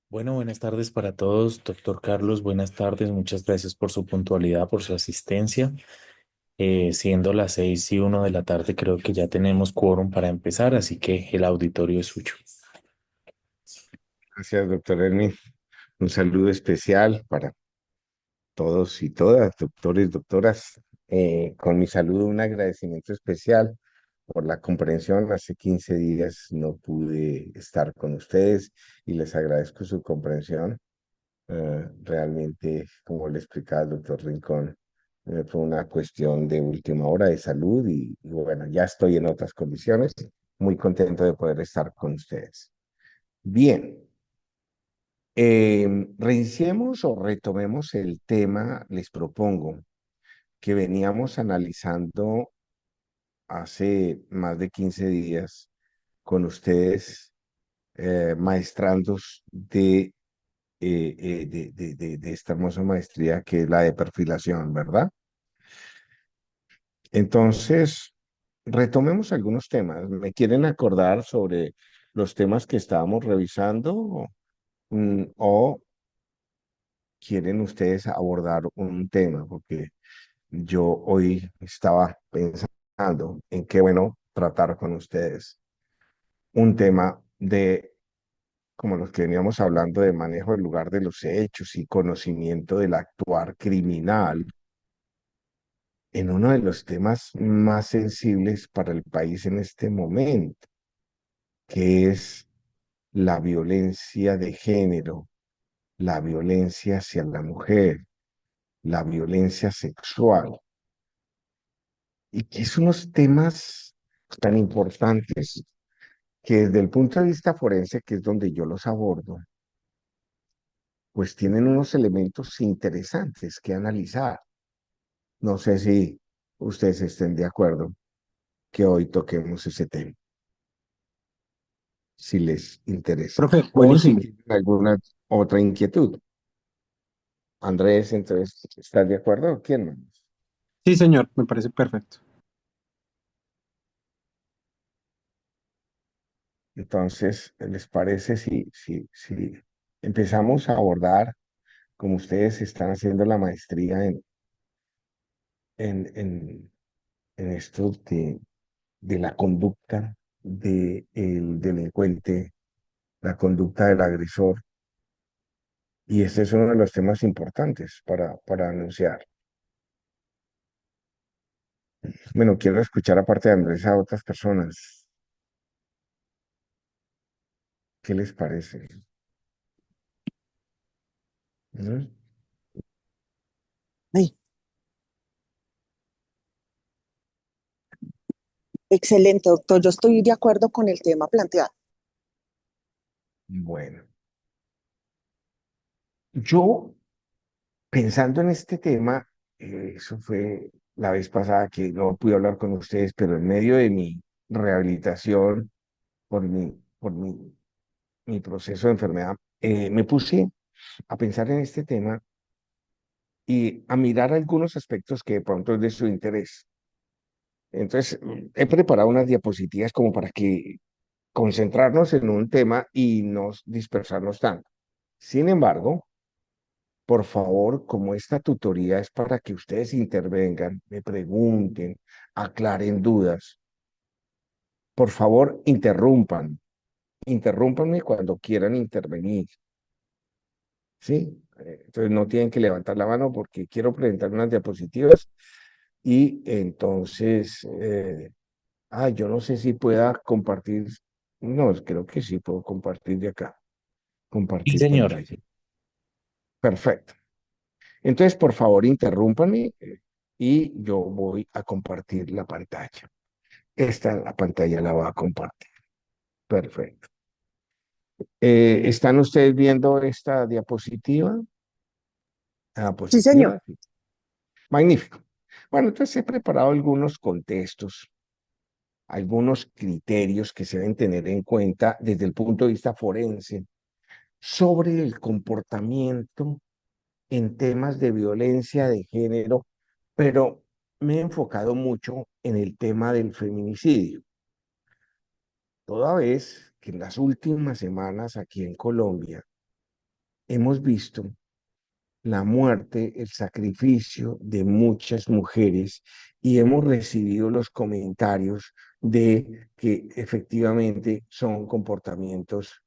Bueno, buenas tardes para todos, doctor Carlos. Buenas tardes, muchas gracias por su puntualidad, por su asistencia. Siendo las 6:01 de la tarde, creo que ya tenemos quórum para empezar, así que el auditorio es suyo. Gracias, doctor Ernie. Un saludo especial para todos y todas, doctores, doctoras. Con mi saludo, un agradecimiento especial por la comprensión. Hace 15 días no pude estar con ustedes y les agradezco su comprensión. Realmente, como le explicaba el doctor Rincón, fue una cuestión de última hora de salud y bueno, ya estoy en otras condiciones. Muy contento de poder estar con ustedes. Bien. Reiniciemos o retomemos el tema, les propongo, que veníamos analizando hace más de 15 días con ustedes, maestrandos de esta hermosa maestría que es la de perfilación, ¿verdad? Entonces, retomemos algunos temas. ¿Me quieren acordar sobre los temas que estábamos revisando? ¿O quieren ustedes abordar un tema? Porque yo hoy estaba pensando en qué bueno tratar con ustedes un tema de, como los que veníamos hablando, de manejo del lugar de los hechos y conocimiento del actuar criminal, en uno de los temas más sensibles para el país en este momento, que es la violencia de género, la violencia hacia la mujer, la violencia sexual, y que son unos temas tan importantes que desde el punto de vista forense, que es donde yo los abordo, pues tienen unos elementos interesantes que analizar. No sé si ustedes estén de acuerdo que hoy toquemos ese tema, si les interesa, Profe, o si buenísimo. tienen alguna otra inquietud. Andrés, entonces, ¿estás de acuerdo? ¿Quién más? Sí, señor, me parece perfecto. Entonces, ¿les parece si empezamos a abordar, como ustedes están haciendo la maestría en, en, en esto de la conducta del delincuente, la conducta del agresor? Y este es uno de los temas importantes para anunciar. Bueno, quiero escuchar aparte de Andrés a otras personas. ¿Qué les parece? ¿No? Ay, excelente, doctor. Yo estoy de acuerdo con el tema planteado. Bueno, yo pensando en este tema, eso fue la vez pasada que no pude hablar con ustedes, pero en medio de mi rehabilitación por mi proceso de enfermedad, me puse a pensar en este tema y a mirar algunos aspectos que de pronto es de su interés. Entonces, he preparado unas diapositivas como para que concentrarnos en un tema y no dispersarnos tanto. Sin embargo, por favor, como esta tutoría es para que ustedes intervengan, me pregunten, aclaren dudas, por favor, interrúmpanme cuando quieran intervenir, ¿sí? Entonces no tienen que levantar la mano porque quiero presentar unas diapositivas y entonces, yo no sé si pueda compartir, no, creo que sí puedo compartir de acá, Sí, compartir señor. pantalla. Perfecto. Entonces, por favor, interrúmpanme y yo voy a compartir la pantalla. Esta la pantalla la voy a compartir. Perfecto. ¿Están ustedes viendo esta diapositiva? La Sí, señor. diapositiva. Sí. Magnífico. Bueno, entonces he preparado algunos contextos, algunos criterios que se deben tener en cuenta desde el punto de vista forense sobre el comportamiento en temas de violencia de género, pero me he enfocado mucho en el tema del feminicidio, toda vez que en las últimas semanas aquí en Colombia hemos visto la muerte, el sacrificio de muchas mujeres y hemos recibido los comentarios de que efectivamente son comportamientos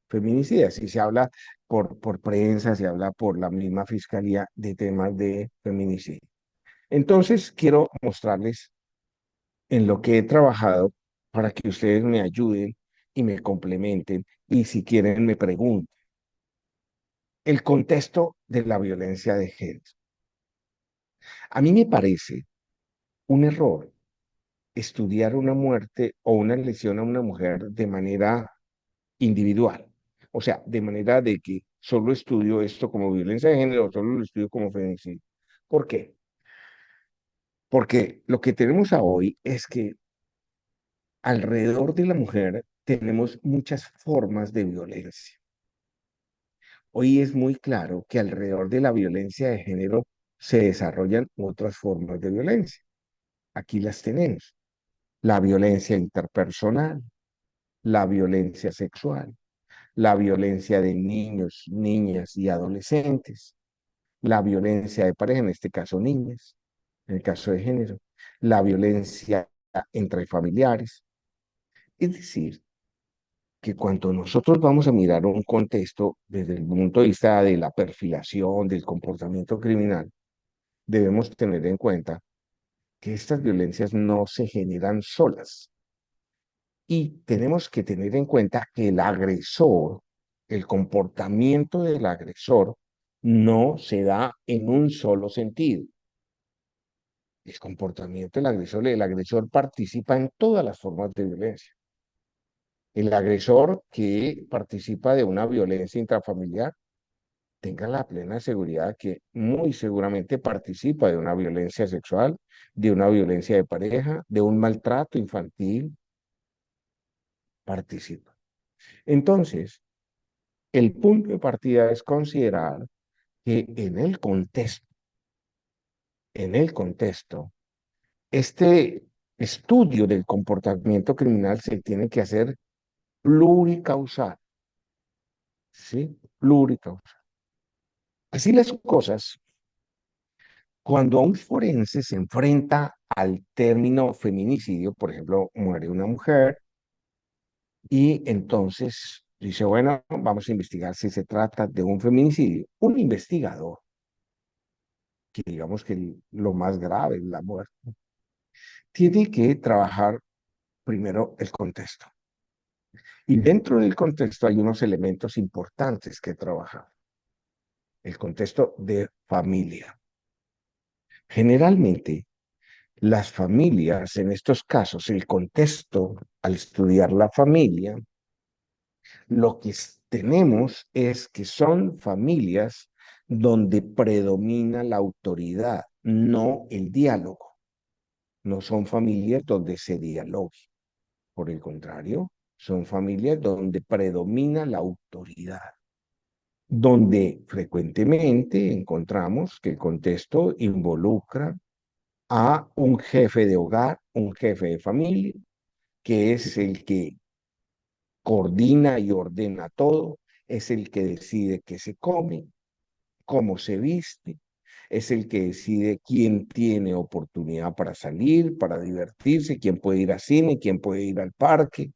feminicidas. Y se habla por prensa, se habla por la misma fiscalía de temas de feminicidio. Entonces, quiero mostrarles en lo que he trabajado para que ustedes me ayuden y me complementen y si quieren me pregunten. El contexto de la violencia de género. A mí me parece un error estudiar una muerte o una lesión a una mujer de manera individual. O sea, de manera de que solo estudio esto como violencia de género o solo lo estudio como feminicidio. ¿Por qué? Porque lo que tenemos a hoy es que alrededor de la mujer tenemos muchas formas de violencia. Hoy es muy claro que alrededor de la violencia de género se desarrollan otras formas de violencia. Aquí las tenemos. La violencia interpersonal, la violencia sexual, la violencia de niños, niñas y adolescentes, la violencia de pareja, en este caso niñas, en el caso de género, la violencia entre familiares. Es decir, que cuando nosotros vamos a mirar un contexto desde el punto de vista de la perfilación, del comportamiento criminal, debemos tener en cuenta que estas violencias no se generan solas. Y tenemos que tener en cuenta que el agresor, el comportamiento del agresor, no se da en un solo sentido. El comportamiento el agresor participa en todas las formas de violencia. El agresor que participa de una violencia intrafamiliar tenga la plena seguridad que muy seguramente participa de una violencia sexual, de una violencia de pareja, de un maltrato infantil, participa. Entonces, el punto de partida es considerar que en el contexto, este estudio del comportamiento criminal se tiene que hacer pluricausal, ¿sí? Pluricausal. Así las cosas, cuando un forense se enfrenta al término feminicidio, por ejemplo, muere una mujer y entonces dice, bueno, vamos a investigar si se trata de un feminicidio. Un investigador, que digamos que lo más grave es la muerte, tiene que trabajar primero el contexto. Y dentro del contexto hay unos elementos importantes que trabajar. El contexto de familia. Generalmente, las familias, en estos casos, el contexto, al estudiar la familia, lo que tenemos es que son familias donde predomina la autoridad, no el diálogo. No son familias donde se dialogue. Por el contrario, son familias donde predomina la autoridad, donde frecuentemente encontramos que el contexto involucra a un jefe de hogar, un jefe de familia, que es el que coordina y ordena todo, es el que decide qué se come, cómo se viste, es el que decide quién tiene oportunidad para salir, para divertirse, quién puede ir al cine, quién puede ir al parque.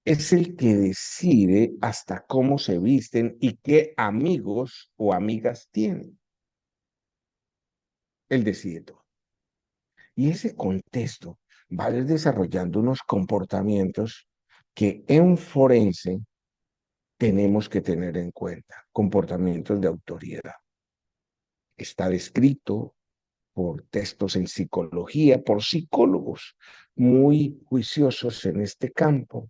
Es el que decide hasta cómo se visten y qué amigos o amigas tienen. Él decide todo. Y ese contexto va a ir desarrollando unos comportamientos que en forense tenemos que tener en cuenta, comportamientos de autoridad. Está descrito por textos en psicología, por psicólogos muy juiciosos en este campo,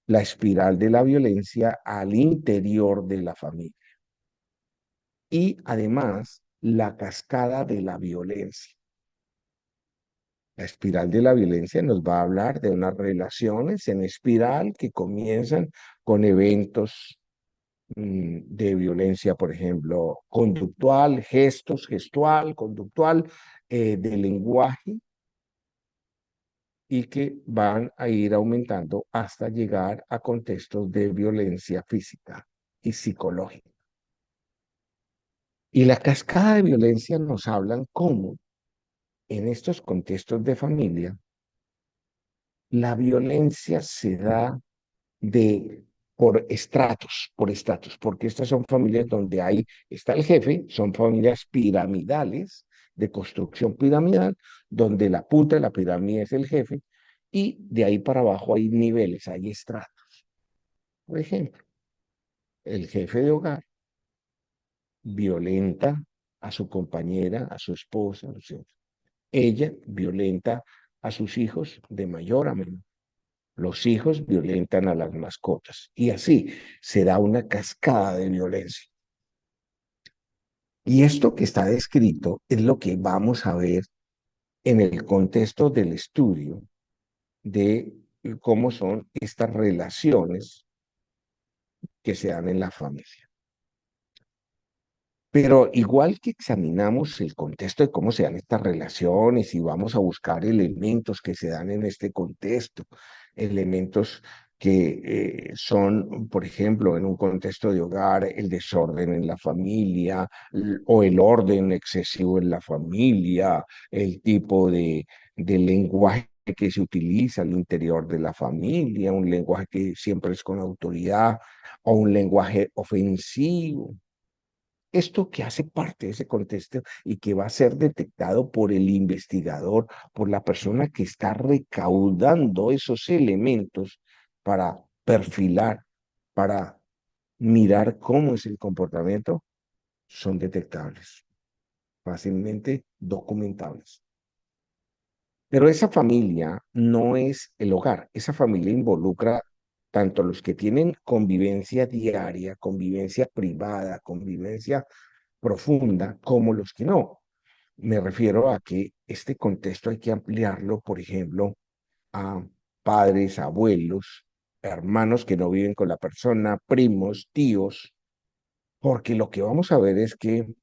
la espiral de la violencia al interior de la familia y además la cascada de la violencia. La espiral de la violencia nos va a hablar de unas relaciones en espiral que comienzan con eventos de violencia, por ejemplo, conductual, gestual, conductual, de lenguaje, y que van a ir aumentando hasta llegar a contextos de violencia física. y psicológica. Y la cascada de violencia nos hablan cómo en estos contextos de familia la violencia se da de por estratos, porque estas son familias donde está el jefe, son familias piramidales, de construcción piramidal, donde la punta de la pirámide es el jefe, y de ahí para abajo hay niveles, hay estratos. Por ejemplo, el jefe de hogar violenta a su compañera, a su esposa, a sus hijos. Ella violenta a sus hijos de mayor a menor. Los hijos violentan a las mascotas y así se da una cascada de violencia. Y esto que está descrito es lo que vamos a ver en el contexto del estudio de cómo son estas relaciones que se dan en la familia. Pero igual que examinamos el contexto de cómo se dan estas relaciones y vamos a buscar elementos que se dan en este contexto, elementos que son, por ejemplo, en un contexto de hogar, el desorden en la familia o el orden excesivo en la familia, el tipo de lenguaje que se utiliza al interior de la familia, un lenguaje que siempre es con autoridad o un lenguaje ofensivo. Esto que hace parte de ese contexto y que va a ser detectado por el investigador, por la persona que está recaudando esos elementos para perfilar, para mirar cómo es el comportamiento, son detectables, fácilmente documentables. Pero esa familia no es el hogar, esa familia involucra tanto los que tienen convivencia diaria, convivencia privada, convivencia profunda, como los que no. Me refiero a que este contexto hay que ampliarlo, por ejemplo, a padres, abuelos, hermanos que no viven con la persona, primos, tíos, porque lo que vamos a ver es que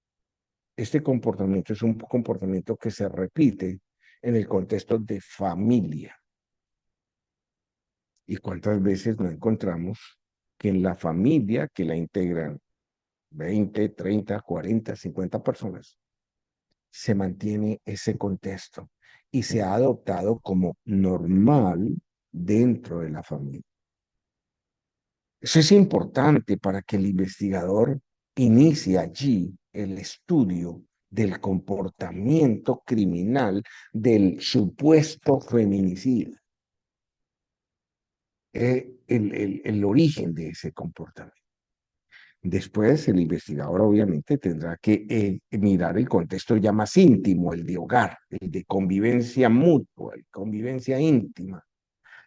este comportamiento es un comportamiento que se repite en el contexto de familia. ¿Y cuántas veces no encontramos que en la familia que la integran 20, 30, 40, 50 personas, se mantiene ese contexto y se ha adoptado como normal dentro de la familia? Eso es importante para que el investigador inicie allí el estudio del comportamiento criminal del supuesto feminicidio, el origen de ese comportamiento. Después, el investigador obviamente tendrá que mirar el contexto ya más íntimo, el de hogar, el de convivencia mutua, el convivencia íntima,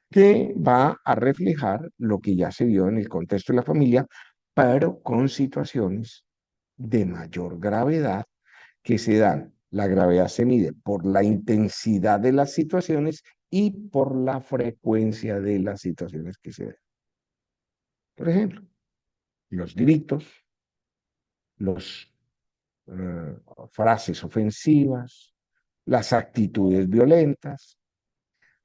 que va a reflejar lo que ya se vio en el contexto de la familia, pero con situaciones de mayor gravedad que se dan. La gravedad se mide por la intensidad de las situaciones y por la frecuencia de las situaciones que se dan. Por ejemplo, los gritos, los frases ofensivas, las actitudes violentas,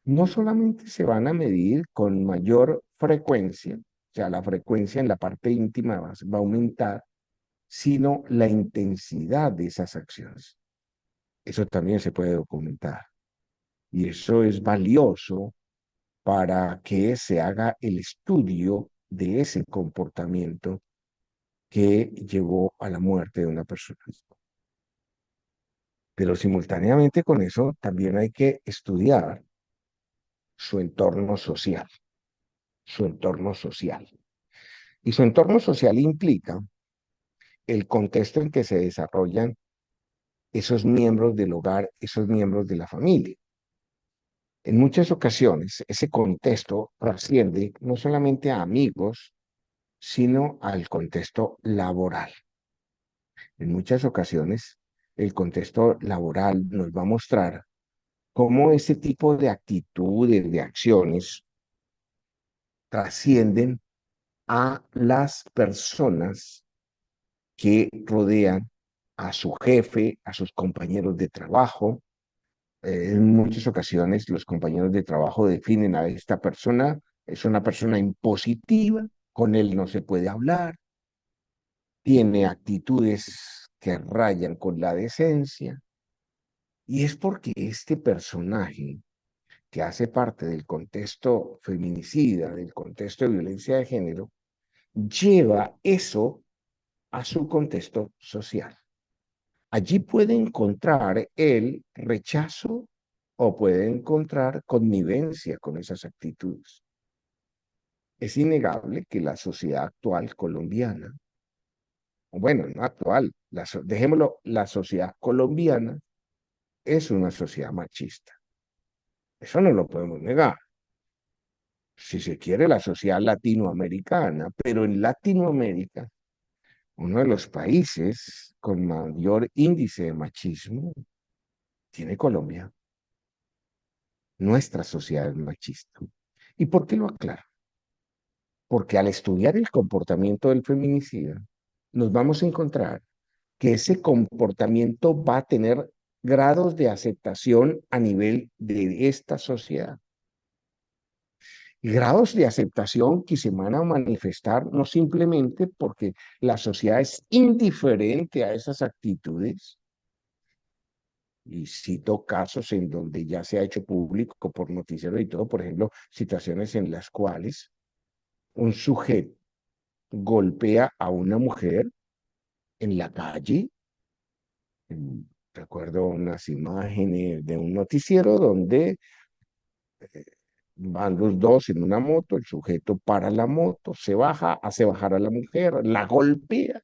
no solamente se van a medir con mayor frecuencia, o sea, la frecuencia en la parte íntima va a aumentar, sino la intensidad de esas acciones. Eso también se puede documentar. Y eso es valioso para que se haga el estudio de ese comportamiento que llevó a la muerte de una persona. Pero simultáneamente con eso también hay que estudiar su entorno social, su entorno social. Y su entorno social implica el contexto en que se desarrollan esos miembros del hogar, esos miembros de la familia. En muchas ocasiones, ese contexto trasciende no solamente a amigos, sino al contexto laboral. En muchas ocasiones, el contexto laboral nos va a mostrar cómo ese tipo de actitudes, de acciones, trascienden a las personas que rodean a su jefe, a sus compañeros de trabajo. En muchas ocasiones los compañeros de trabajo definen a esta persona, es una persona impositiva, con él no se puede hablar, tiene actitudes que rayan con la decencia, y es porque este personaje que hace parte del contexto feminicida, del contexto de violencia de género, lleva eso a su contexto social. Allí puede encontrar el rechazo o puede encontrar connivencia con esas actitudes. Es innegable que la sociedad actual colombiana, o bueno, no actual, dejémoslo, la sociedad colombiana es una sociedad machista. Eso no lo podemos negar. Si se quiere, la sociedad latinoamericana, pero en Latinoamérica, uno de los países con mayor índice de machismo tiene Colombia. Nuestra sociedad es machista. ¿Y por qué lo aclaro? Porque al estudiar el comportamiento del feminicida, nos vamos a encontrar que ese comportamiento va a tener grados de aceptación a nivel de esta sociedad. Y grados de aceptación que se van a manifestar no simplemente porque la sociedad es indiferente a esas actitudes, y cito casos en donde ya se ha hecho público por noticiero y todo, por ejemplo, situaciones en las cuales un sujeto golpea a una mujer en la calle. Recuerdo unas imágenes de un noticiero donde van los dos en una moto, el sujeto para la moto, se baja, hace bajar a la mujer, la golpea.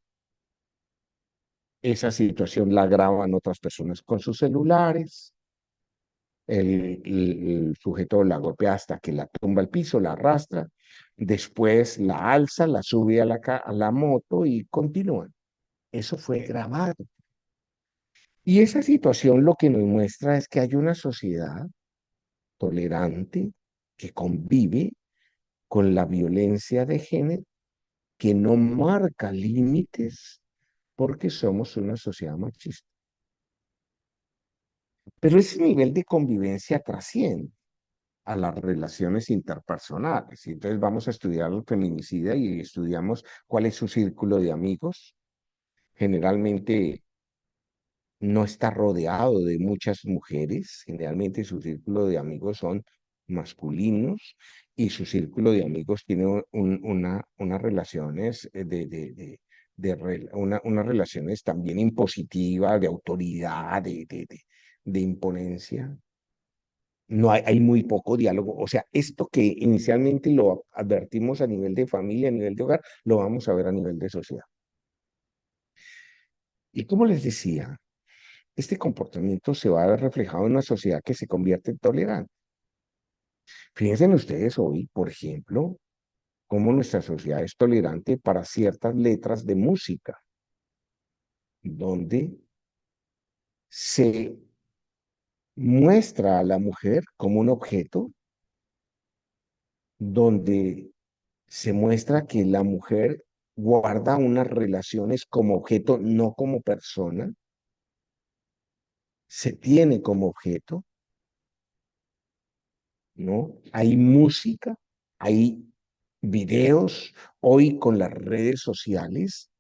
Esa situación la graban otras personas con sus celulares. El sujeto la golpea hasta que la tumba al piso, la arrastra, después la alza, la sube a la moto y continúan. Eso fue grabado. Y esa situación lo que nos muestra es que hay una sociedad tolerante que convive con la violencia de género, que no marca límites porque somos una sociedad machista. Pero ese nivel de convivencia trasciende a las relaciones interpersonales. Y entonces vamos a estudiar el feminicida y estudiamos cuál es su círculo de amigos. Generalmente no está rodeado de muchas mujeres, generalmente su círculo de amigos son masculinos y su círculo de amigos tiene unas relaciones unas relaciones también impositivas, de autoridad, de imponencia. No hay muy poco diálogo. O sea, esto que inicialmente lo advertimos a nivel de familia, a nivel de hogar, lo vamos a ver a nivel de sociedad. Y como les decía, este comportamiento se va a ver reflejado en una sociedad que se convierte en tolerante. Fíjense ustedes hoy, por ejemplo, cómo nuestra sociedad es tolerante para ciertas letras de música, donde se muestra a la mujer como un objeto, donde se muestra que la mujer guarda unas relaciones como objeto, no como persona, se tiene como objeto, ¿no? Hay música, hay videos. Hoy con las redes sociales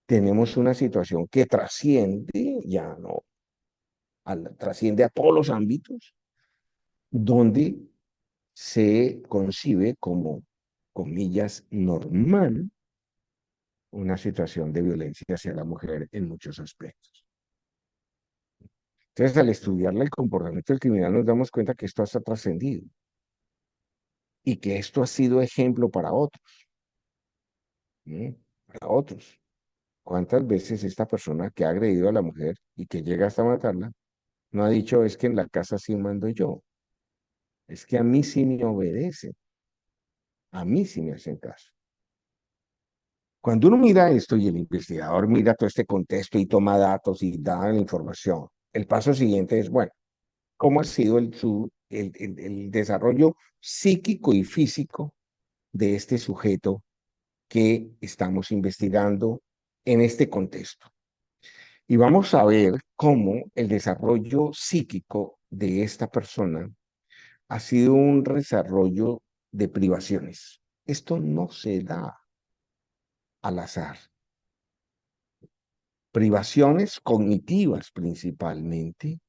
tenemos una situación que trasciende, ya no, trasciende a todos los ámbitos, donde se concibe como, comillas, normal una situación de violencia hacia la mujer en muchos aspectos. Entonces, al estudiar el comportamiento del criminal, nos damos cuenta que esto ha trascendido y que esto ha sido ejemplo para otros, ¿sí? Para otros. ¿Cuántas veces esta persona que ha agredido a la mujer y que llega hasta matarla, no ha dicho es que en la casa sí mando yo? Es que a mí sí me obedecen, a mí sí me hacen caso. Cuando uno mira esto y el investigador mira todo este contexto y toma datos y da la información, el paso siguiente es, bueno, ¿cómo ha sido el desarrollo psíquico y físico de este sujeto que estamos investigando en este contexto? Y vamos a ver cómo el desarrollo psíquico de esta persona ha sido un desarrollo de privaciones. Esto no se da al azar. privaciones cognitivas principalmente.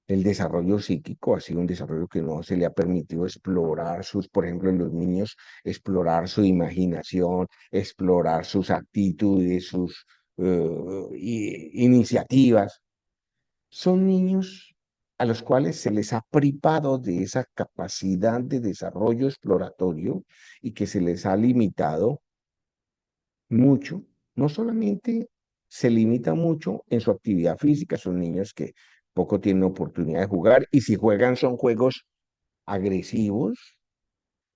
El desarrollo psíquico ha sido un desarrollo que no se le ha permitido explorar por ejemplo, en los niños, explorar su imaginación, explorar sus actitudes, sus iniciativas. Son niños a los cuales se les ha privado de esa capacidad de desarrollo exploratorio y que se les ha limitado mucho. No solamente se limita mucho en su actividad física, son niños que poco tienen oportunidad de jugar y si juegan son juegos agresivos,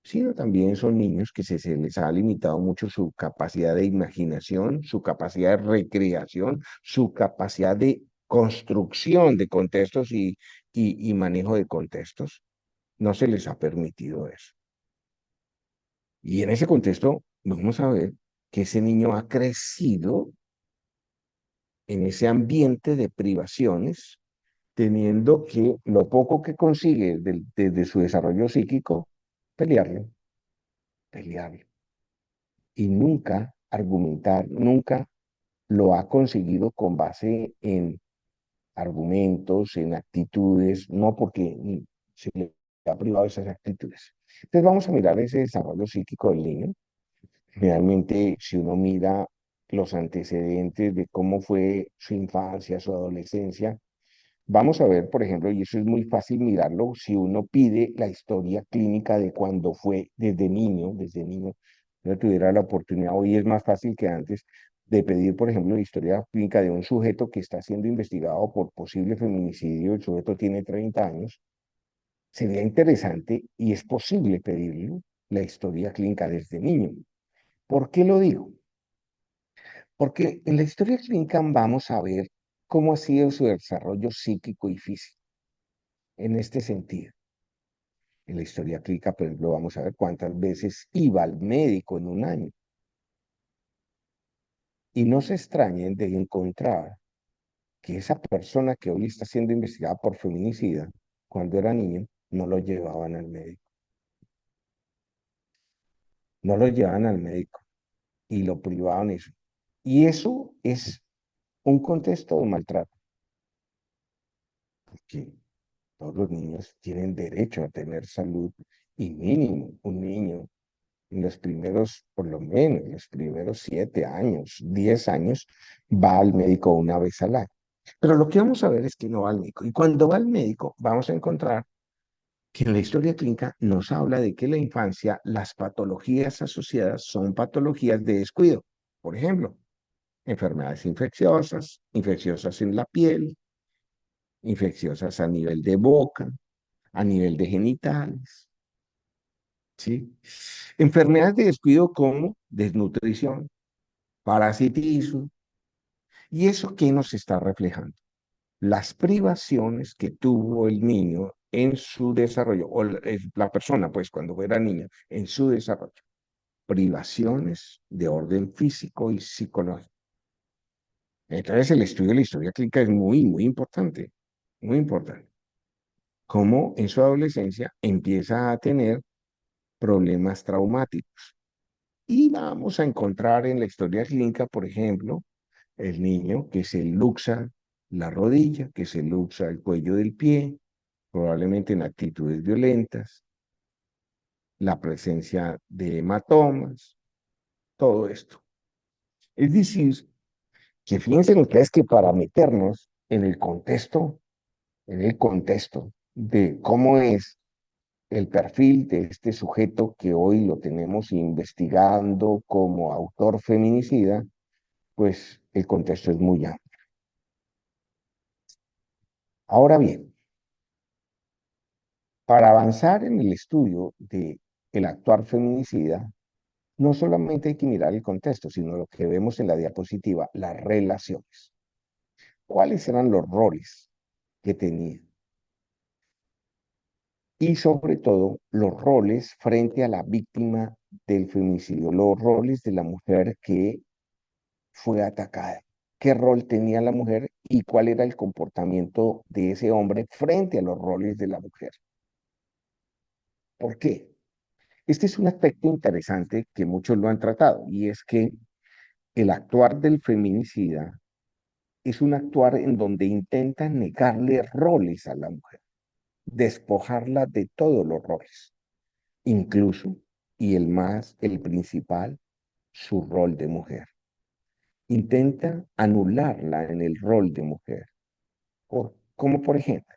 sino también son niños que se les ha limitado mucho su capacidad de imaginación, su capacidad de recreación, su capacidad de construcción de contextos y manejo de contextos. No se les ha permitido eso. Y en ese contexto vamos a ver que ese niño ha crecido en ese ambiente de privaciones, teniendo que lo poco que consigue de su desarrollo psíquico, pelearlo, pelearlo. Y nunca argumentar, nunca lo ha conseguido con base en argumentos, en actitudes, no porque se le ha privado de esas actitudes. Entonces vamos a mirar ese desarrollo psíquico del niño. Realmente, si uno mira los antecedentes de cómo fue su infancia, su adolescencia, vamos a ver, por ejemplo, y eso es muy fácil mirarlo, si uno pide la historia clínica de cuando fue desde niño, no tuviera la oportunidad, hoy es más fácil que antes, de pedir, por ejemplo, la historia clínica de un sujeto que está siendo investigado por posible feminicidio, el sujeto tiene 30 años, sería interesante y es posible pedirle la historia clínica desde niño. ¿Por qué lo digo? Porque en la historia clínica vamos a ver cómo ha sido su desarrollo psíquico y físico en este sentido. En la historia clínica, por ejemplo, vamos a ver cuántas veces iba al médico en un año. Y no se extrañen de encontrar que esa persona que hoy está siendo investigada por feminicida, cuando era niño, no lo llevaban al médico. No lo llevaban al médico y lo privaban eso. Y eso es un contexto de maltrato. Porque todos los niños tienen derecho a tener salud y mínimo un niño en los primeros, por lo menos, los primeros 7 años, 10 años, va al médico una vez al año. Pero lo que vamos a ver es que no va al médico. Y cuando va al médico, vamos a encontrar que en la historia clínica nos habla de que en la infancia las patologías asociadas son patologías de descuido. Por ejemplo, enfermedades infecciosas, infecciosas en la piel, infecciosas a nivel de boca, a nivel de genitales, ¿sí? Enfermedades de descuido como desnutrición, parasitismo. ¿Y eso qué nos está reflejando? Las privaciones que tuvo el niño en su desarrollo, o la persona, pues, cuando era niña, en su desarrollo. Privaciones de orden físico y psicológico. Entonces, el estudio de la historia clínica es muy, muy importante, muy importante. Cómo en su adolescencia empieza a tener problemas traumáticos. Y vamos a encontrar en la historia clínica, por ejemplo, el niño que se luxa la rodilla, que se luxa el cuello del pie, probablemente en actitudes violentas, la presencia de hematomas, todo esto. Es decir, que fíjense ustedes que para meternos en el contexto de cómo es el perfil de este sujeto que hoy lo tenemos investigando como autor feminicida, pues el contexto es muy amplio. Ahora bien, para avanzar en el estudio de el actuar feminicida, no solamente hay que mirar el contexto, sino lo que vemos en la diapositiva, las relaciones. ¿Cuáles eran los roles que tenía? Y sobre todo, los roles frente a la víctima del feminicidio, los roles de la mujer que fue atacada. ¿Qué rol tenía la mujer y cuál era el comportamiento de ese hombre frente a los roles de la mujer? ¿Por qué? Este es un aspecto interesante que muchos lo han tratado y es que el actuar del feminicida es un actuar en donde intenta negarle roles a la mujer, despojarla de todos los roles, incluso, y el principal, su rol de mujer. Intenta anularla en el rol de mujer, como por ejemplo,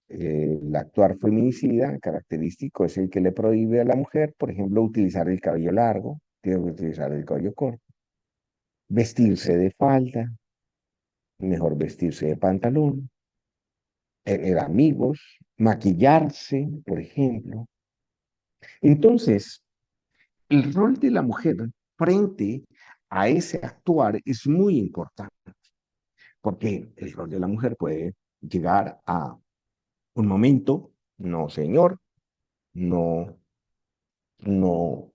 el actuar feminicida característico es el que le prohíbe a la mujer, por ejemplo, utilizar el cabello largo, tiene que utilizar el cabello corto, vestirse de falda, mejor vestirse de pantalón, amigos, maquillarse, por ejemplo. Entonces, el rol de la mujer frente a ese actuar es muy importante, porque el rol de la mujer puede llegar a un momento, no señor, no, no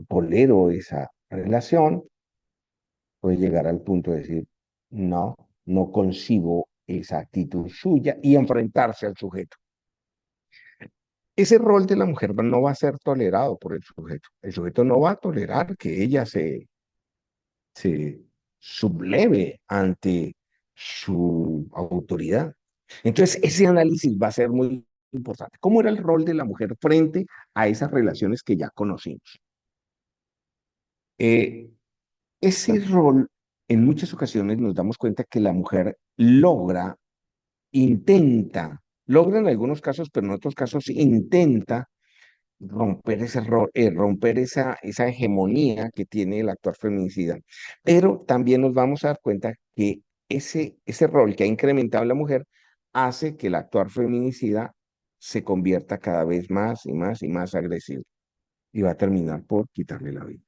tolero esa relación, puede llegar al punto de decir, no, no concibo esa actitud suya y enfrentarse al sujeto. Ese rol de la mujer no va a ser tolerado por el sujeto. El sujeto no va a tolerar que ella se subleve ante su autoridad. Entonces, ese análisis va a ser muy importante. ¿Cómo era el rol de la mujer frente a esas relaciones que ya conocimos? Eh, ese rol, en muchas ocasiones nos damos cuenta que la mujer logra en algunos casos, pero en otros casos intenta romper romper esa hegemonía que tiene el actuar feminicida. Pero también nos vamos a dar cuenta que ese rol que ha incrementado la mujer hace que el actuar feminicida se convierta cada vez más y más y más agresivo y va a terminar por quitarle la vida.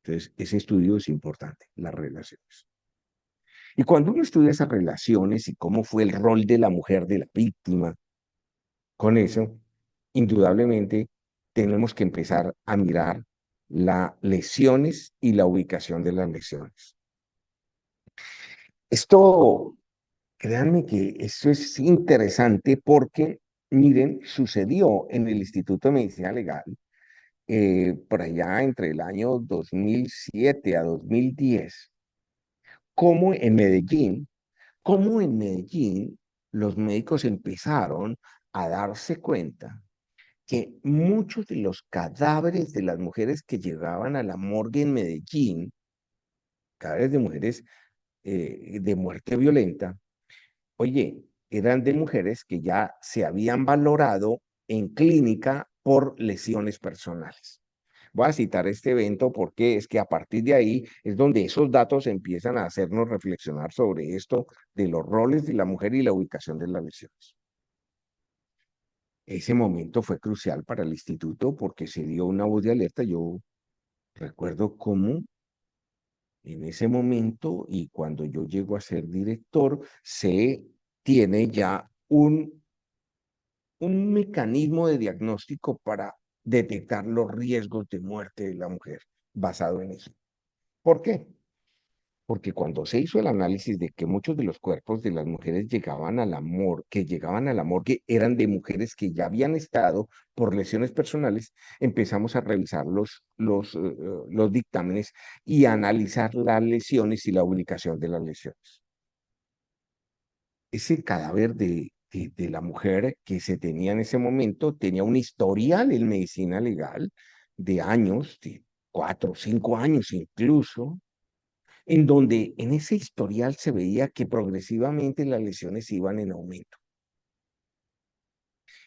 Entonces, ese estudio es importante, las relaciones. Y cuando uno estudia esas relaciones y cómo fue el rol de la mujer, de la víctima, con eso, indudablemente, tenemos que empezar a mirar las lesiones y la ubicación de las lesiones. Esto, créanme que esto es interesante porque, miren, sucedió en el Instituto de Medicina Legal, por allá entre el año 2007 a 2010, como en Medellín, como en Medellín los médicos empezaron a darse cuenta que muchos de los cadáveres de las mujeres que llegaban a la morgue en Medellín, cadáveres de mujeres de muerte violenta, oye, eran de mujeres que ya se habían valorado en clínica por lesiones personales. Voy a citar este evento porque es que a partir de ahí es donde esos datos empiezan a hacernos reflexionar sobre esto de los roles de la mujer y la ubicación de las lesiones. Ese momento fue crucial para el instituto porque se dio una voz de alerta. Yo recuerdo cómo en ese momento y cuando yo llego a ser director, se tiene ya un mecanismo de diagnóstico para detectar los riesgos de muerte de la mujer basado en eso. ¿Por qué? Porque cuando se hizo el análisis de que muchos de los cuerpos de las mujeres que llegaban a la morgue eran de mujeres que ya habían estado por lesiones personales, empezamos a revisar los dictámenes y a analizar las lesiones y la ubicación de las lesiones. Ese cadáver de la mujer que se tenía en ese momento tenía un historial en medicina legal de años, de 4 o 5 años incluso, en donde en ese historial se veía que progresivamente las lesiones iban en aumento.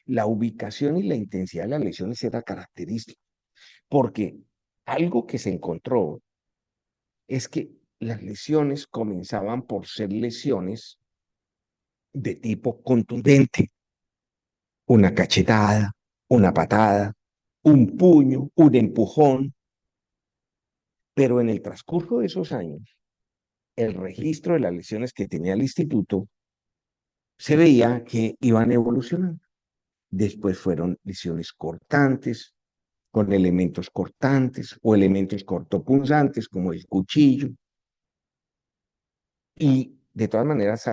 La ubicación y la intensidad de las lesiones era característica, porque algo que se encontró es que las lesiones comenzaban por ser lesiones de tipo contundente, una cachetada, una patada, un puño, un empujón, pero en el transcurso de esos años, el registro de las lesiones que tenía el instituto se veía que iban evolucionando. Después fueron lesiones cortantes, con elementos cortantes o elementos cortopunzantes como el cuchillo. Y de todas maneras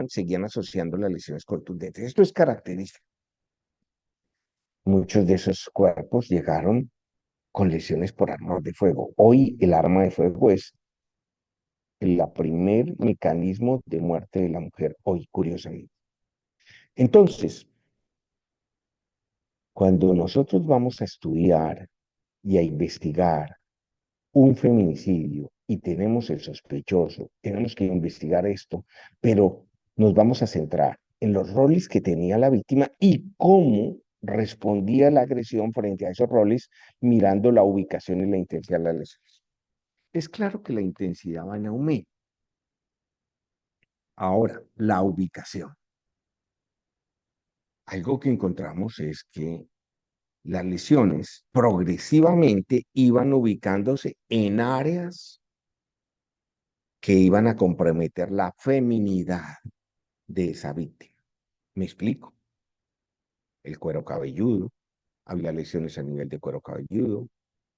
seguían asociando las lesiones contundentes. Esto es característico. Muchos de esos cuerpos llegaron con lesiones por armas de fuego. Hoy el arma de fuego es el primer mecanismo de muerte de la mujer, hoy, curiosamente. Entonces, cuando nosotros vamos a estudiar y a investigar un feminicidio y tenemos el sospechoso, tenemos que investigar esto, pero nos vamos a centrar en los roles que tenía la víctima y cómo respondía la agresión frente a esos roles, mirando la ubicación y la intensidad de las lesiones. Es claro que la intensidad va en aumento. Ahora, la ubicación. Algo que encontramos es que las lesiones progresivamente iban ubicándose en áreas que iban a comprometer la feminidad de esa víctima. ¿Me explico? El cuero cabelludo, había lesiones a nivel de cuero cabelludo,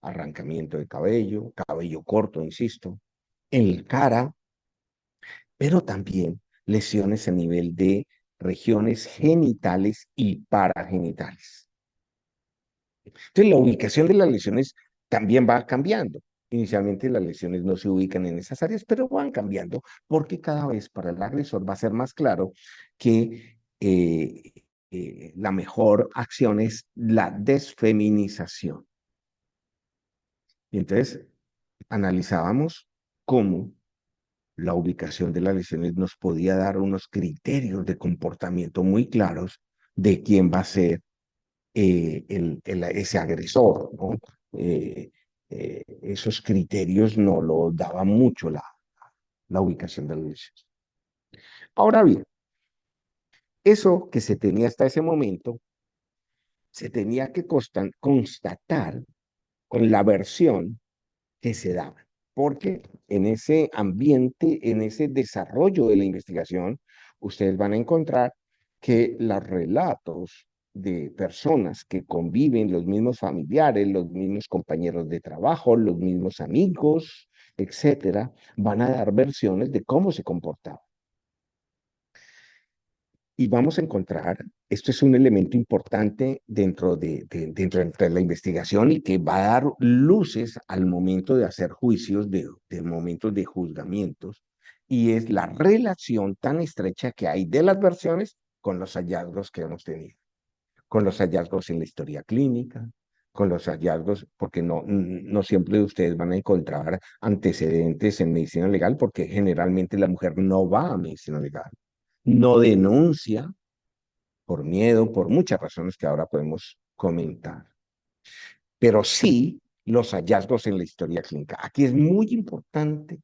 arrancamiento de cabello, cabello corto, insisto, en la cara, pero también lesiones a nivel de regiones genitales y paragenitales. Entonces, la ubicación de las lesiones también va cambiando. Inicialmente las lesiones no se ubican en esas áreas, pero van cambiando porque cada vez para el agresor va a ser más claro que la mejor acción es la desfeminización. Y entonces analizábamos cómo la ubicación de las lesiones nos podía dar unos criterios de comportamiento muy claros de quién va a ser ese agresor, ¿no? Esos criterios no lo daba mucho la ubicación de las lesiones. Ahora bien, eso que se tenía hasta ese momento, se tenía que constatar con la versión que se daba. Porque en ese ambiente, en ese desarrollo de la investigación, ustedes van a encontrar que los relatos de personas que conviven, los mismos familiares, los mismos compañeros de trabajo, los mismos amigos, etcétera, van a dar versiones de cómo se comportaba. Y vamos a encontrar, esto es un elemento importante dentro de la investigación y que va a dar luces al momento de hacer juicios, de momentos de juzgamientos, y es la relación tan estrecha que hay de las versiones con los hallazgos que hemos tenido, con los hallazgos en la historia clínica, con los hallazgos, porque no siempre ustedes van a encontrar antecedentes en medicina legal, porque generalmente la mujer no va a medicina legal, no denuncia por miedo, por muchas razones que ahora podemos comentar. Pero sí los hallazgos en la historia clínica. Aquí es muy importante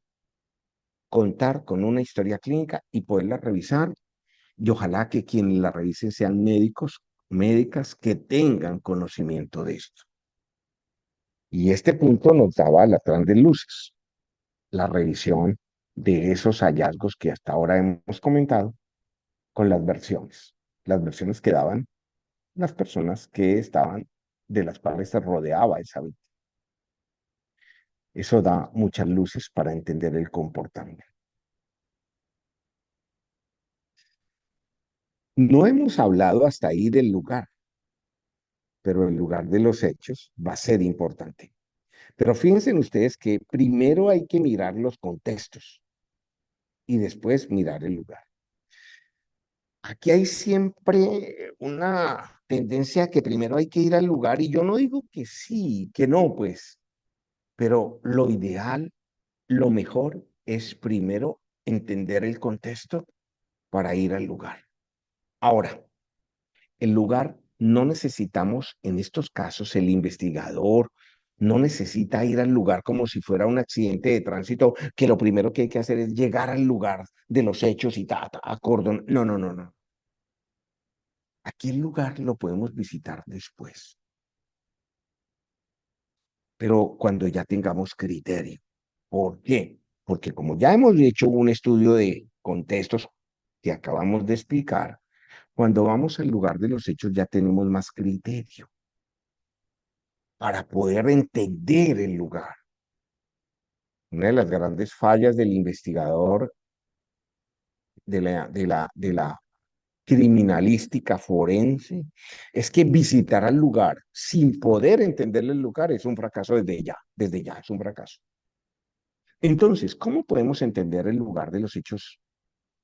contar con una historia clínica y poderla revisar y ojalá que quienes la revisen sean médicos, médicas que tengan conocimiento de esto. Y este punto nos daba las grandes luces, la revisión de esos hallazgos que hasta ahora hemos comentado con las versiones que daban las personas que estaban, de las cuales se rodeaba esa víctima. Eso da muchas luces para entender el comportamiento. No hemos hablado hasta ahí del lugar, pero el lugar de los hechos va a ser importante. Pero fíjense ustedes que primero hay que mirar los contextos y después mirar el lugar. Aquí hay siempre una tendencia que primero hay que ir al lugar y yo no digo que sí, que no, pues, pero lo ideal, lo mejor es primero entender el contexto para ir al lugar. Ahora, el lugar no necesitamos, en estos casos, el investigador no necesita ir al lugar como si fuera un accidente de tránsito, que lo primero que hay que hacer es llegar al lugar de los hechos y acordón. No, no, no, no. Aquí el lugar lo podemos visitar después, pero cuando ya tengamos criterio. ¿Por qué? Porque como ya hemos hecho un estudio de contextos que acabamos de explicar, cuando vamos al lugar de los hechos ya tenemos más criterio para poder entender el lugar. Una de las grandes fallas del investigador de la criminalística, forense, es que visitar al lugar sin poder entenderle el lugar es un fracaso desde ya es un fracaso. Entonces, ¿cómo podemos entender el lugar de los hechos?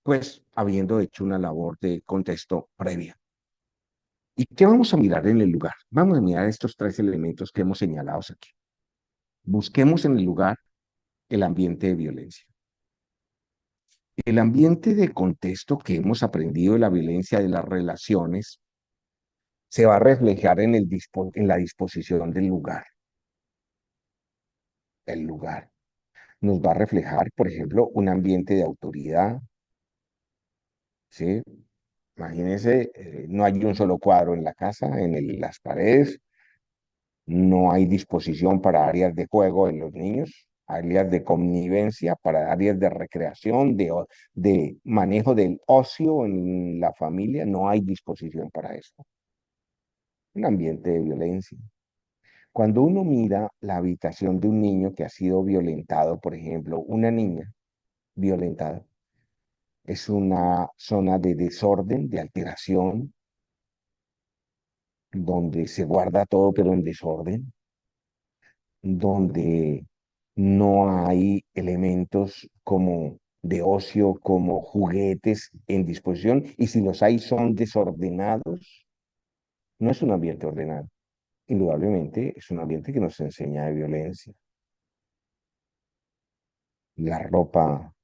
Pues habiendo hecho una labor de contexto previa. ¿Y qué vamos a mirar en el lugar? Vamos a mirar estos tres elementos que hemos señalado aquí. Busquemos en el lugar el ambiente de violencia. El ambiente de contexto que hemos aprendido de la violencia de las relaciones se va a reflejar en la disposición del lugar. El lugar nos va a reflejar, por ejemplo, un ambiente de autoridad, ¿sí? Imagínense, no hay un solo cuadro en la casa, las paredes, no hay disposición para áreas de juego en los niños, áreas de convivencia, para áreas de recreación, de manejo del ocio en la familia, no hay disposición para esto. Un ambiente de violencia. Cuando uno mira la habitación de un niño que ha sido violentado, por ejemplo, una niña violentada, es una zona de desorden, de alteración, donde se guarda todo pero en desorden, donde no hay elementos como de ocio, como juguetes en disposición, y si los hay son desordenados, no es un ambiente ordenado. Indudablemente es un ambiente que nos enseña de violencia. La ropa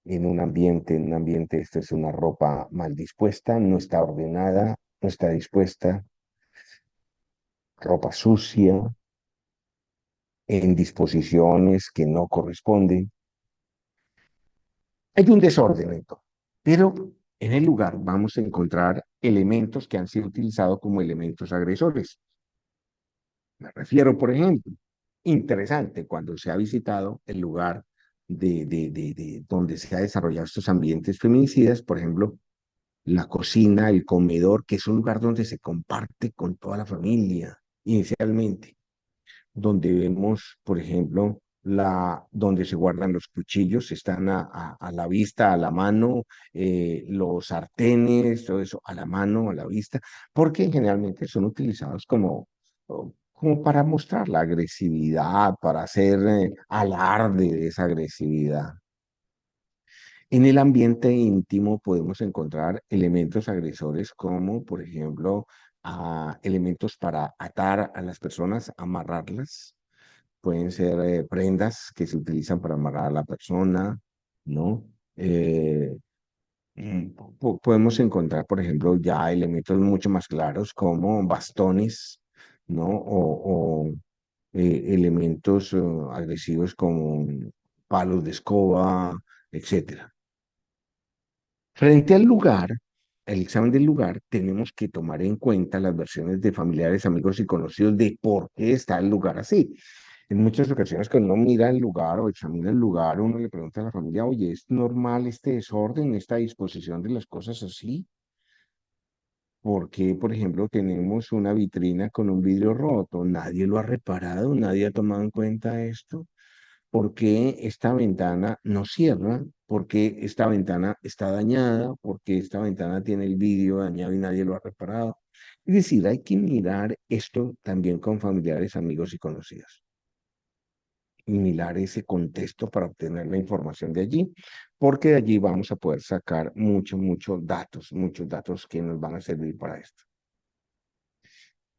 en un ambiente, esto es una ropa mal dispuesta, no está ordenada, no está dispuesta, ropa sucia, en disposiciones que no corresponden. Hay un desorden en todo, pero en el lugar vamos a encontrar elementos que han sido utilizados como elementos agresores. Me refiero, por ejemplo, interesante cuando se ha visitado el lugar de donde se ha desarrollado estos ambientes feminicidas, por ejemplo, la cocina, el comedor, que es un lugar donde se comparte con toda la familia, inicialmente, donde vemos, por ejemplo, donde se guardan los cuchillos, están a la vista, a la mano, los sartenes, todo eso a la mano, a la vista, porque generalmente son utilizados como para mostrar la agresividad, para hacer alarde de esa agresividad. En el ambiente íntimo podemos encontrar elementos agresores como, por ejemplo, elementos para atar a las personas, amarrarlas. Pueden ser prendas que se utilizan para amarrar a la persona, ¿no? Eh, Podemos encontrar, por ejemplo, ya elementos mucho más claros como bastones, ¿no? Elementos agresivos como palos de escoba, etcétera. Frente al lugar, el examen del lugar, tenemos que tomar en cuenta las versiones de familiares, amigos y conocidos de por qué está el lugar así. En muchas ocasiones, cuando uno mira el lugar o examina el lugar, uno le pregunta a la familia, oye, ¿es normal este desorden, esta disposición de las cosas así? ¿Por qué, por ejemplo, tenemos una vitrina con un vidrio roto? Nadie lo ha reparado, nadie ha tomado en cuenta esto. ¿Por qué esta ventana no cierra? ¿Por qué esta ventana está dañada? ¿Por qué esta ventana tiene el vidrio dañado y nadie lo ha reparado? Es decir, hay que mirar esto también con familiares, amigos y conocidos. Y mirar ese contexto para obtener la información de allí, porque de allí vamos a poder sacar muchos datos que nos van a servir para esto.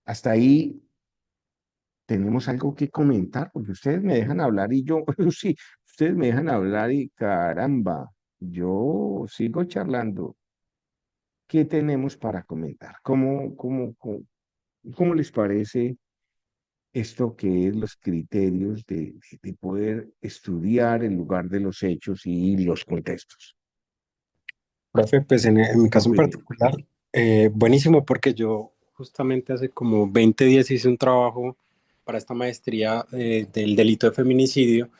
Hasta ahí tenemos algo que comentar, porque ustedes me dejan hablar y yo, sí, ustedes me dejan hablar y caramba, yo sigo charlando. ¿Qué tenemos para comentar? ¿Cómo les parece esto que es los criterios de poder estudiar el lugar de los hechos y los contextos? Profe, pues en mi ¿Qué caso en opinan? particular, buenísimo porque yo justamente hace como 20 días hice un trabajo para esta maestría del delito de feminicidio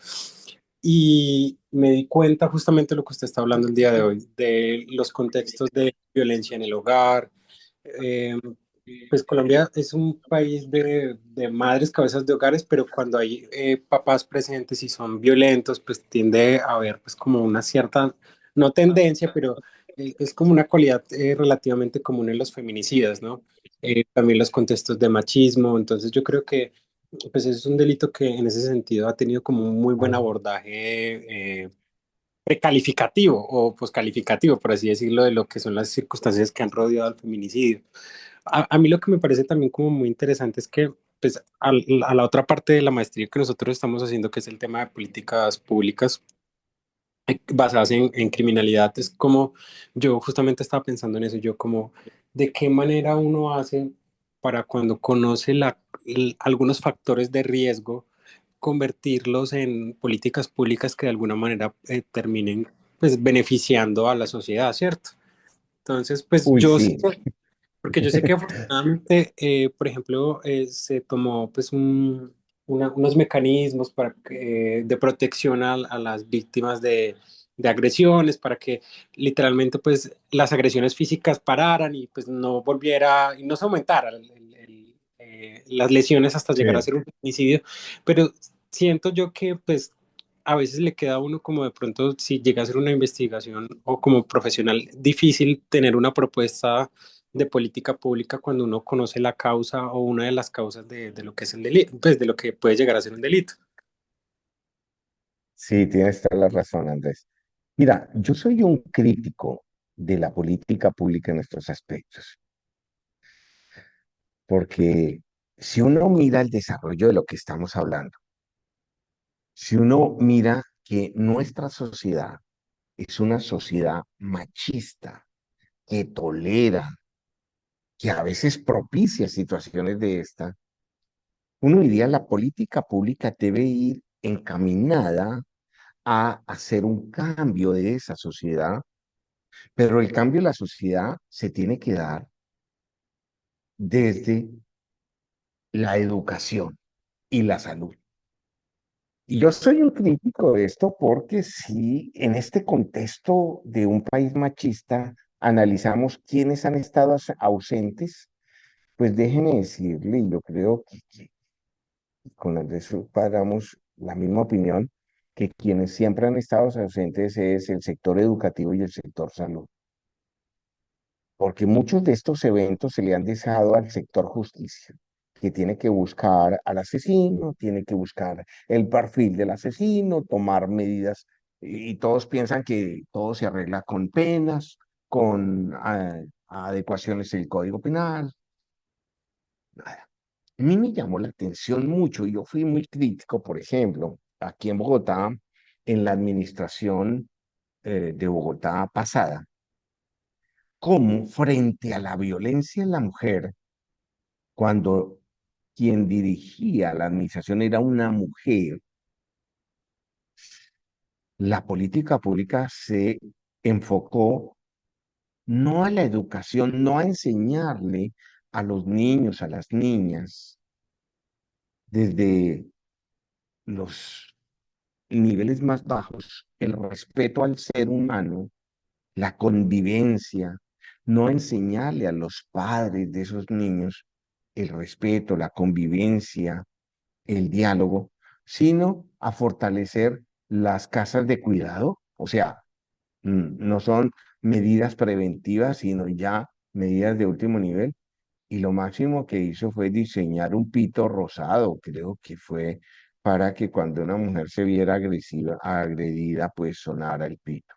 y me di cuenta justamente de lo que usted está hablando el día de hoy, de los contextos de violencia en el hogar. Eh, pues Colombia es un país de madres cabezas de hogares, pero cuando hay papás presentes y son violentos, pues tiende a haber pues como una cierta, no tendencia, pero es como una cualidad relativamente común en los feminicidas, ¿no? También los contextos de machismo, entonces yo creo que pues es un delito que en ese sentido ha tenido como un muy buen abordaje precalificativo o poscalificativo, por así decirlo, de lo que son las circunstancias que han rodeado al feminicidio. A mí lo que me parece también como muy interesante es que pues a la otra parte de la maestría que nosotros estamos haciendo, que es el tema de políticas públicas, basadas en criminalidad. Es como, yo justamente estaba pensando en eso, yo como, ¿de qué manera uno hace para cuando conoce algunos factores de riesgo, convertirlos en políticas públicas que de alguna manera terminen pues beneficiando a la sociedad, ¿cierto? Entonces, pues Uy, yo sé sí, porque yo sé que afortunadamente, por ejemplo, se tomó pues unos mecanismos de protección a las víctimas de agresiones, para que literalmente pues las agresiones físicas pararan y pues no volviera y no se aumentara las lesiones hasta llegar a sí. ser un homicidio. Pero siento yo que pues a veces le queda a uno como de pronto si llega a hacer una investigación o como profesional difícil tener una propuesta de política pública cuando uno conoce la causa o una de las causas de lo que es el delito, pues de lo que puede llegar a ser un delito. Sí, tienes toda la razón, Andrés. Mira, yo soy un crítico de la política pública en estos aspectos, porque si uno mira el desarrollo de lo que estamos hablando, si uno mira que nuestra sociedad es una sociedad machista, que tolera, que a veces propicia situaciones de esta, uno diría la política pública debe ir encaminada a hacer un cambio de esa sociedad, pero el cambio de la sociedad se tiene que dar desde la educación y la salud. Y yo soy un crítico de esto porque si en este contexto de un país machista analizamos quiénes han estado ausentes, pues déjeme decirle, y yo creo que con Andrés paramos la misma opinión, que quienes siempre han estado ausentes es el sector educativo y el sector salud, porque muchos de estos eventos se le han dejado al sector justicia, que tiene que buscar al asesino, tiene que buscar el perfil del asesino, tomar medidas, y todos piensan que todo se arregla con penas, con adecuaciones del Código Penal. Nada. A mí me llamó la atención mucho, y yo fui muy crítico, por ejemplo, aquí en Bogotá, en la administración de Bogotá pasada, cómo frente a la violencia en la mujer, cuando quien dirigía la administración era una mujer, la política pública se enfocó no a la educación, no a enseñarle a los niños, a las niñas, desde los niveles más bajos, el respeto al ser humano, la convivencia, no enseñarle a los padres de esos niños el respeto, la convivencia, el diálogo, sino a fortalecer las casas de cuidado. O sea, no son medidas preventivas, sino ya medidas de último nivel. Y lo máximo que hizo fue diseñar un pito rosado, creo que fue para que cuando una mujer se viera agresiva, agredida, pues sonara el pito.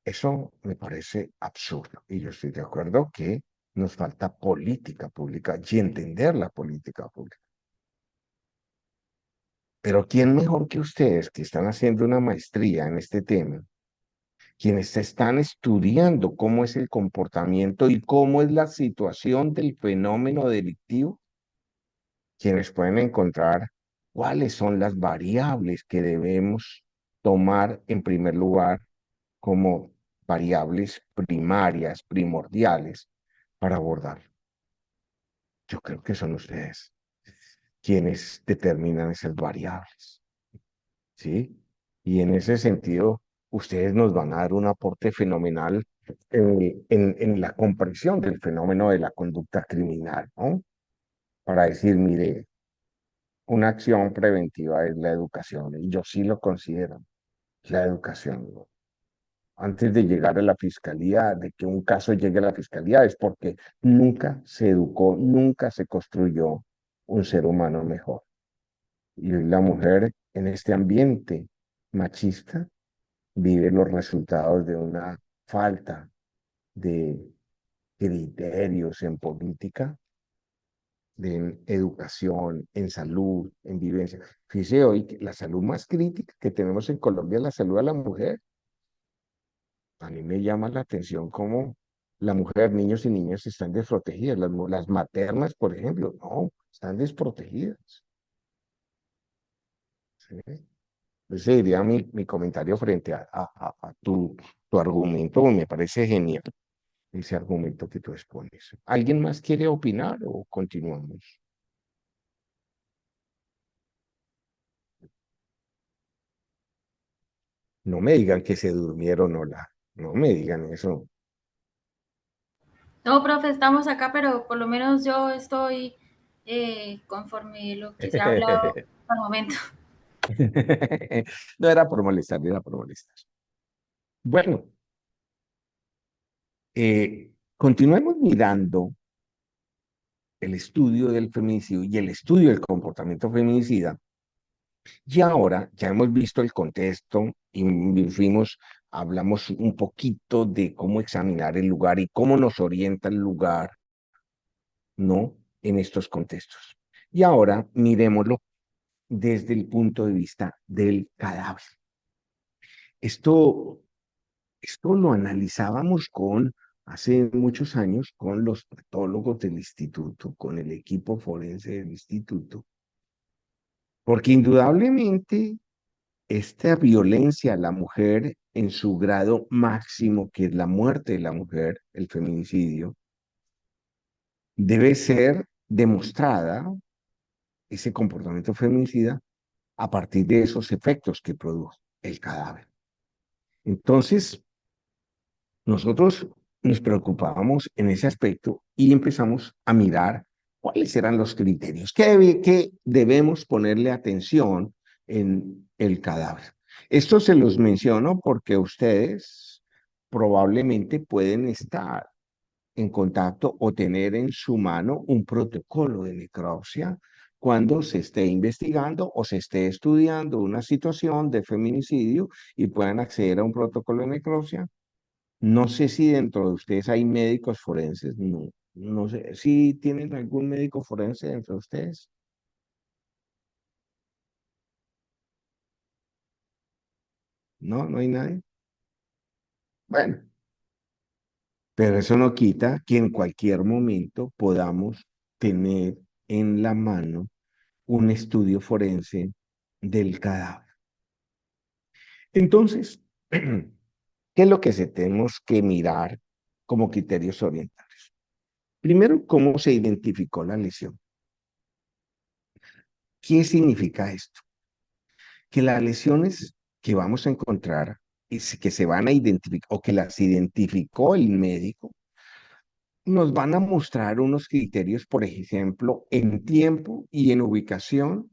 Eso me parece absurdo y yo estoy de acuerdo que nos falta política pública y entender la política pública. Pero ¿quién mejor que ustedes que están haciendo una maestría en este tema, quienes están estudiando cómo es el comportamiento y cómo es la situación del fenómeno delictivo, quienes pueden encontrar cuáles son las variables que debemos tomar en primer lugar como variables primarias, primordiales para abordar? Yo creo que son ustedes quienes determinan esas variables, ¿sí? Y en ese sentido, ustedes nos van a dar un aporte fenomenal en la comprensión del fenómeno de la conducta criminal, ¿no? Para decir, mire, una acción preventiva es la educación, y yo sí lo considero, la educación, ¿no? antes de llegar a la fiscalía, de que un caso llegue a la fiscalía, es porque nunca se educó, nunca se construyó un ser humano mejor. Y hoy la mujer en este ambiente machista vive los resultados de una falta de criterios en política, en educación, en salud, en vivencia. Fíjese hoy que la salud más crítica que tenemos en Colombia es la salud de la mujer. A mí me llama la atención cómo la mujer, niños y niñas están desprotegidas. Las maternas, por ejemplo, no, están desprotegidas. ¿Sí? Ese sería mi comentario frente a tu argumento. Me parece genial ese argumento que tú expones. ¿Alguien más quiere opinar o continuamos? No me digan que se durmieron, hola. No me digan eso. No, profe, estamos acá, pero por lo menos yo estoy conforme lo que se ha hablado al momento. No era por molestar, era por molestar. Bueno, continuemos mirando el estudio del feminicidio y el estudio del comportamiento feminicida. Y ahora ya hemos visto el contexto y hablamos un poquito de cómo examinar el lugar y cómo nos orienta el lugar, ¿no? En estos contextos. Y ahora miremoslo desde el punto de vista del cadáver. Esto, esto lo analizábamos hace muchos años con los patólogos del instituto, con el equipo forense del instituto, porque indudablemente esta violencia a la mujer en su grado máximo, que es la muerte de la mujer, el feminicidio, debe ser demostrada, ese comportamiento feminicida, a partir de esos efectos que produjo el cadáver. Entonces, nosotros nos preocupábamos en ese aspecto y empezamos a mirar cuáles eran los criterios, qué debemos ponerle atención en el cadáver. Esto se los menciono porque ustedes probablemente pueden estar en contacto o tener en su mano un protocolo de necropsia cuando se esté investigando o se esté estudiando una situación de feminicidio y puedan acceder a un protocolo de necropsia. No sé si dentro de ustedes hay médicos forenses, no, no sé. ¿Si tienen algún médico forense dentro de ustedes? No, no hay nadie. Bueno, pero eso no quita que en cualquier momento podamos tener en la mano un estudio forense del cadáver. Entonces, ¿qué es lo que se tenemos que mirar como criterios orientales? Primero, ¿cómo se identificó la lesión? ¿Qué significa esto? Que las lesiones que vamos a encontrar y que se van a identificar o que las identificó el médico, nos van a mostrar unos criterios, por ejemplo, en tiempo y en ubicación,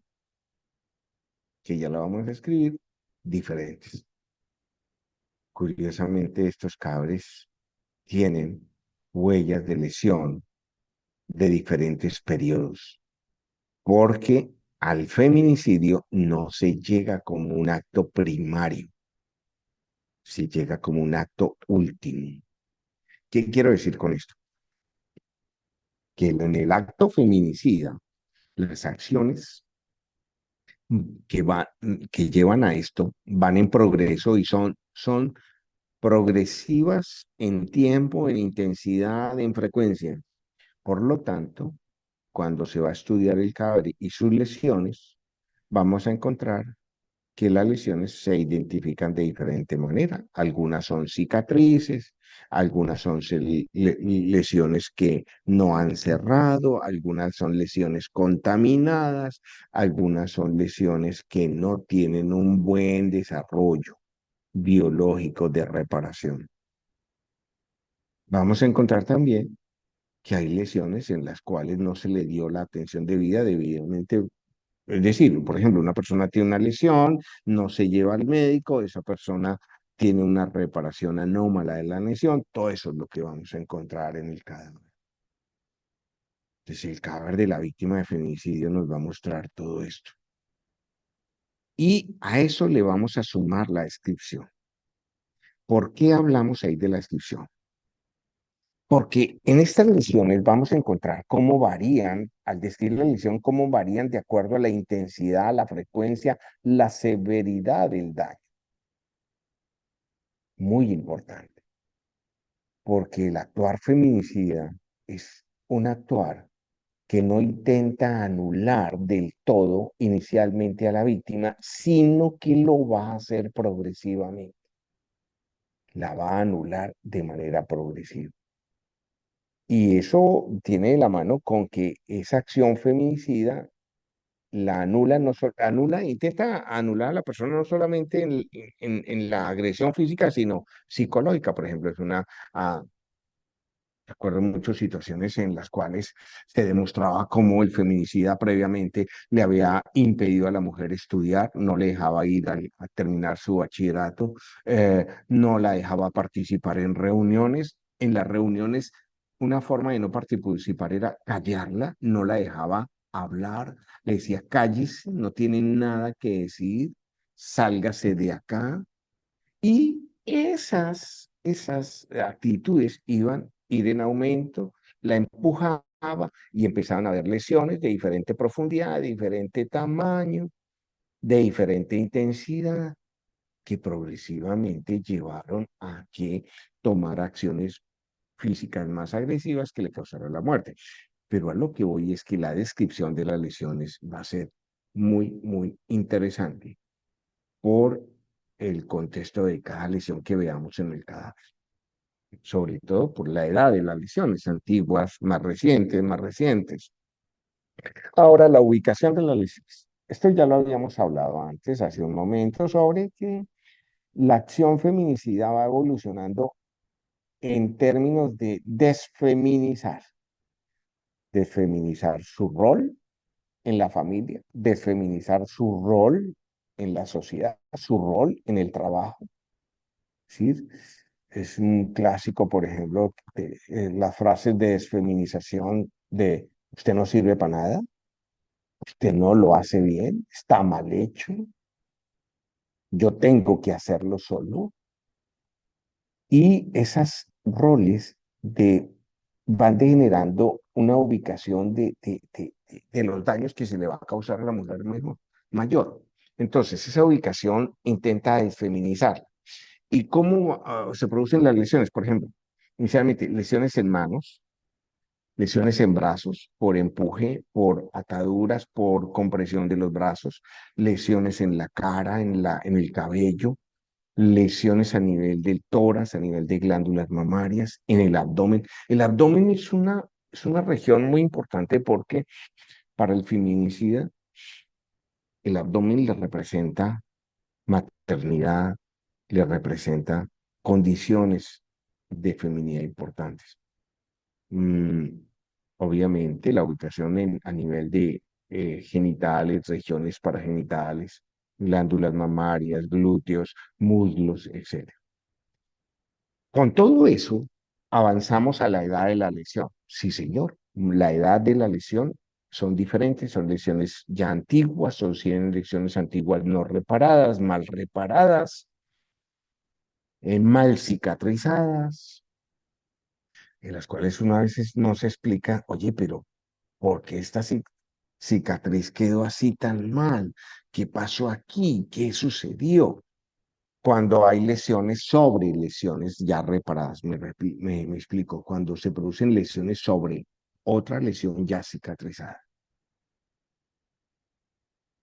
que ya lo vamos a escribir, diferentes. Curiosamente, estos cabres tienen huellas de lesión de diferentes periodos, porque al feminicidio no se llega como un acto primario, se llega como un acto último. ¿Qué quiero decir con esto? Que en el acto feminicida, las acciones que llevan a esto van en progreso y son progresivas en tiempo, en intensidad, en frecuencia. Por lo tanto, cuando se va a estudiar el cadáver y sus lesiones, vamos a encontrar que las lesiones se identifican de diferente manera. Algunas son cicatrices, algunas son lesiones que no han cerrado, algunas son lesiones contaminadas, algunas son lesiones que no tienen un buen desarrollo biológico de reparación. Vamos a encontrar también que hay lesiones en las cuales no se le dio la atención debida, debidamente. Es decir, por ejemplo, una persona tiene una lesión, no se lleva al médico, esa persona tiene una reparación anómala de la lesión, todo eso es lo que vamos a encontrar en el cadáver. Entonces, el cadáver de la víctima de feminicidio nos va a mostrar todo esto. Y a eso le vamos a sumar la descripción. ¿Por qué hablamos ahí de la descripción? Porque en estas lesiones vamos a encontrar cómo varían, al describir la lesión, cómo varían de acuerdo a la intensidad, la frecuencia, la severidad del daño. Muy importante, porque el actuar feminicida es un actuar que no intenta anular del todo inicialmente a la víctima, sino que lo va a hacer progresivamente. La va a anular de manera progresiva. Y eso tiene de la mano con que esa acción feminicida la anula, intenta anular a la persona no solamente en la agresión física, sino psicológica. Por ejemplo, recuerdo muchas situaciones en las cuales se demostraba cómo el feminicida previamente le había impedido a la mujer estudiar, no le dejaba ir a terminar su bachillerato, no la dejaba participar en reuniones. En las reuniones, una forma de no participar era callarla, no la dejaba hablar, le decía, cállese, no tiene nada que decir, sálgase de acá. Y esas actitudes iban a ir en aumento, la empujaba y empezaban a haber lesiones de diferente profundidad, de diferente tamaño, de diferente intensidad, que progresivamente llevaron a que tomara acciones físicas más agresivas que le causaron la muerte. Pero a lo que voy es que la descripción de las lesiones va a ser muy, muy interesante por el contexto de cada lesión que veamos en el cadáver, sobre todo por la edad de las lesiones, antiguas, más recientes, más recientes. Ahora, la ubicación de las lesiones. Esto ya lo habíamos hablado antes, hace un momento, sobre que la acción feminicida va evolucionando en términos de desfeminizar su rol en la familia, desfeminizar su rol en la sociedad, su rol en el trabajo. ¿Sí? Es un clásico, por ejemplo, las frases de desfeminización de usted no sirve para nada, usted no lo hace bien, está mal hecho, yo tengo que hacerlo solo. Y esos roles van degenerando una ubicación de los daños que se le va a causar a la mujer mayor. Entonces, esa ubicación intenta desfeminizar. ¿Y cómo se producen las lesiones? Por ejemplo, inicialmente lesiones en manos, lesiones en brazos, por empuje, por ataduras, por compresión de los brazos, lesiones en la cara, en el cabello, lesiones a nivel del tórax, a nivel de glándulas mamarias, en el abdomen. El abdomen es una región muy importante porque para el feminicida, el abdomen le representa maternidad, le representa condiciones de feminidad importantes. Mm, obviamente, la ubicación a nivel de genitales, regiones paragenitales, glándulas mamarias, glúteos, muslos, etc. Con todo eso, avanzamos a la edad de la lesión. Sí, señor, la edad de la lesión son diferentes, son lesiones ya antiguas, son lesiones antiguas no reparadas, mal reparadas, mal cicatrizadas, en las cuales uno a veces no se explica, oye, pero ¿por qué esta cicatriz quedó así tan mal? ¿Qué pasó aquí? ¿Qué sucedió? Cuando hay lesiones sobre lesiones ya reparadas, me explico, cuando se producen lesiones sobre otra lesión ya cicatrizada.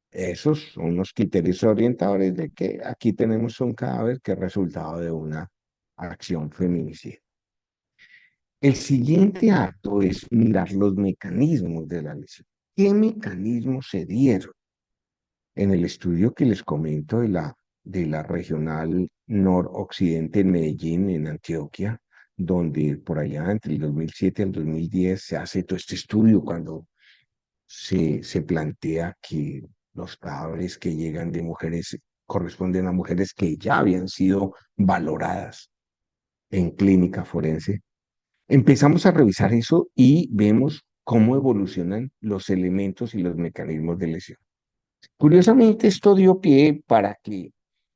Esos son los criterios orientadores de que aquí tenemos un cadáver que es resultado de una acción feminicida. El siguiente acto es mirar los mecanismos de la lesión. ¿Qué mecanismos se dieron? En el estudio que les comento de la regional noroccidente en Medellín, en Antioquia, donde por allá entre el 2007 y el 2010 se hace todo este estudio cuando se plantea que los cadáveres que llegan de mujeres corresponden a mujeres que ya habían sido valoradas en clínica forense. Empezamos a revisar eso y vemos cómo evolucionan los elementos y los mecanismos de lesión. Curiosamente, esto dio pie para que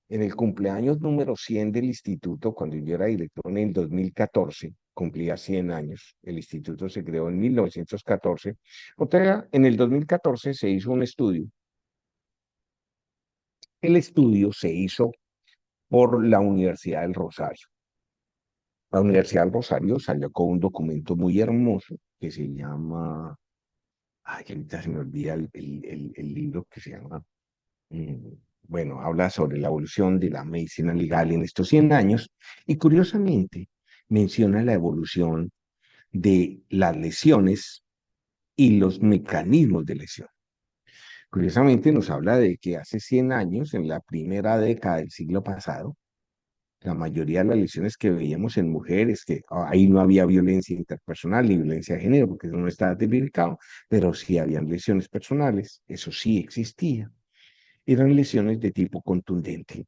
en el cumpleaños número 100 del instituto, cuando yo era director en el 2014, cumplía 100 años, el instituto se creó en 1914, o sea, en el 2014 se hizo un estudio. El estudio se hizo por la Universidad del Rosario. La Universidad del Rosario salió con un documento muy hermoso que se llama, ay, ahorita se me olvida el libro que se llama, mm, bueno, habla sobre la evolución de la medicina legal en estos 100 años y curiosamente menciona la evolución de las lesiones y los mecanismos de lesión. Curiosamente nos habla de que hace 100 años, en la primera década del siglo pasado, la mayoría de las lesiones que veíamos en mujeres, que ahí no había violencia interpersonal ni violencia de género, porque eso no estaba tipificado, pero sí habían lesiones personales, eso sí existía. Eran lesiones de tipo contundente.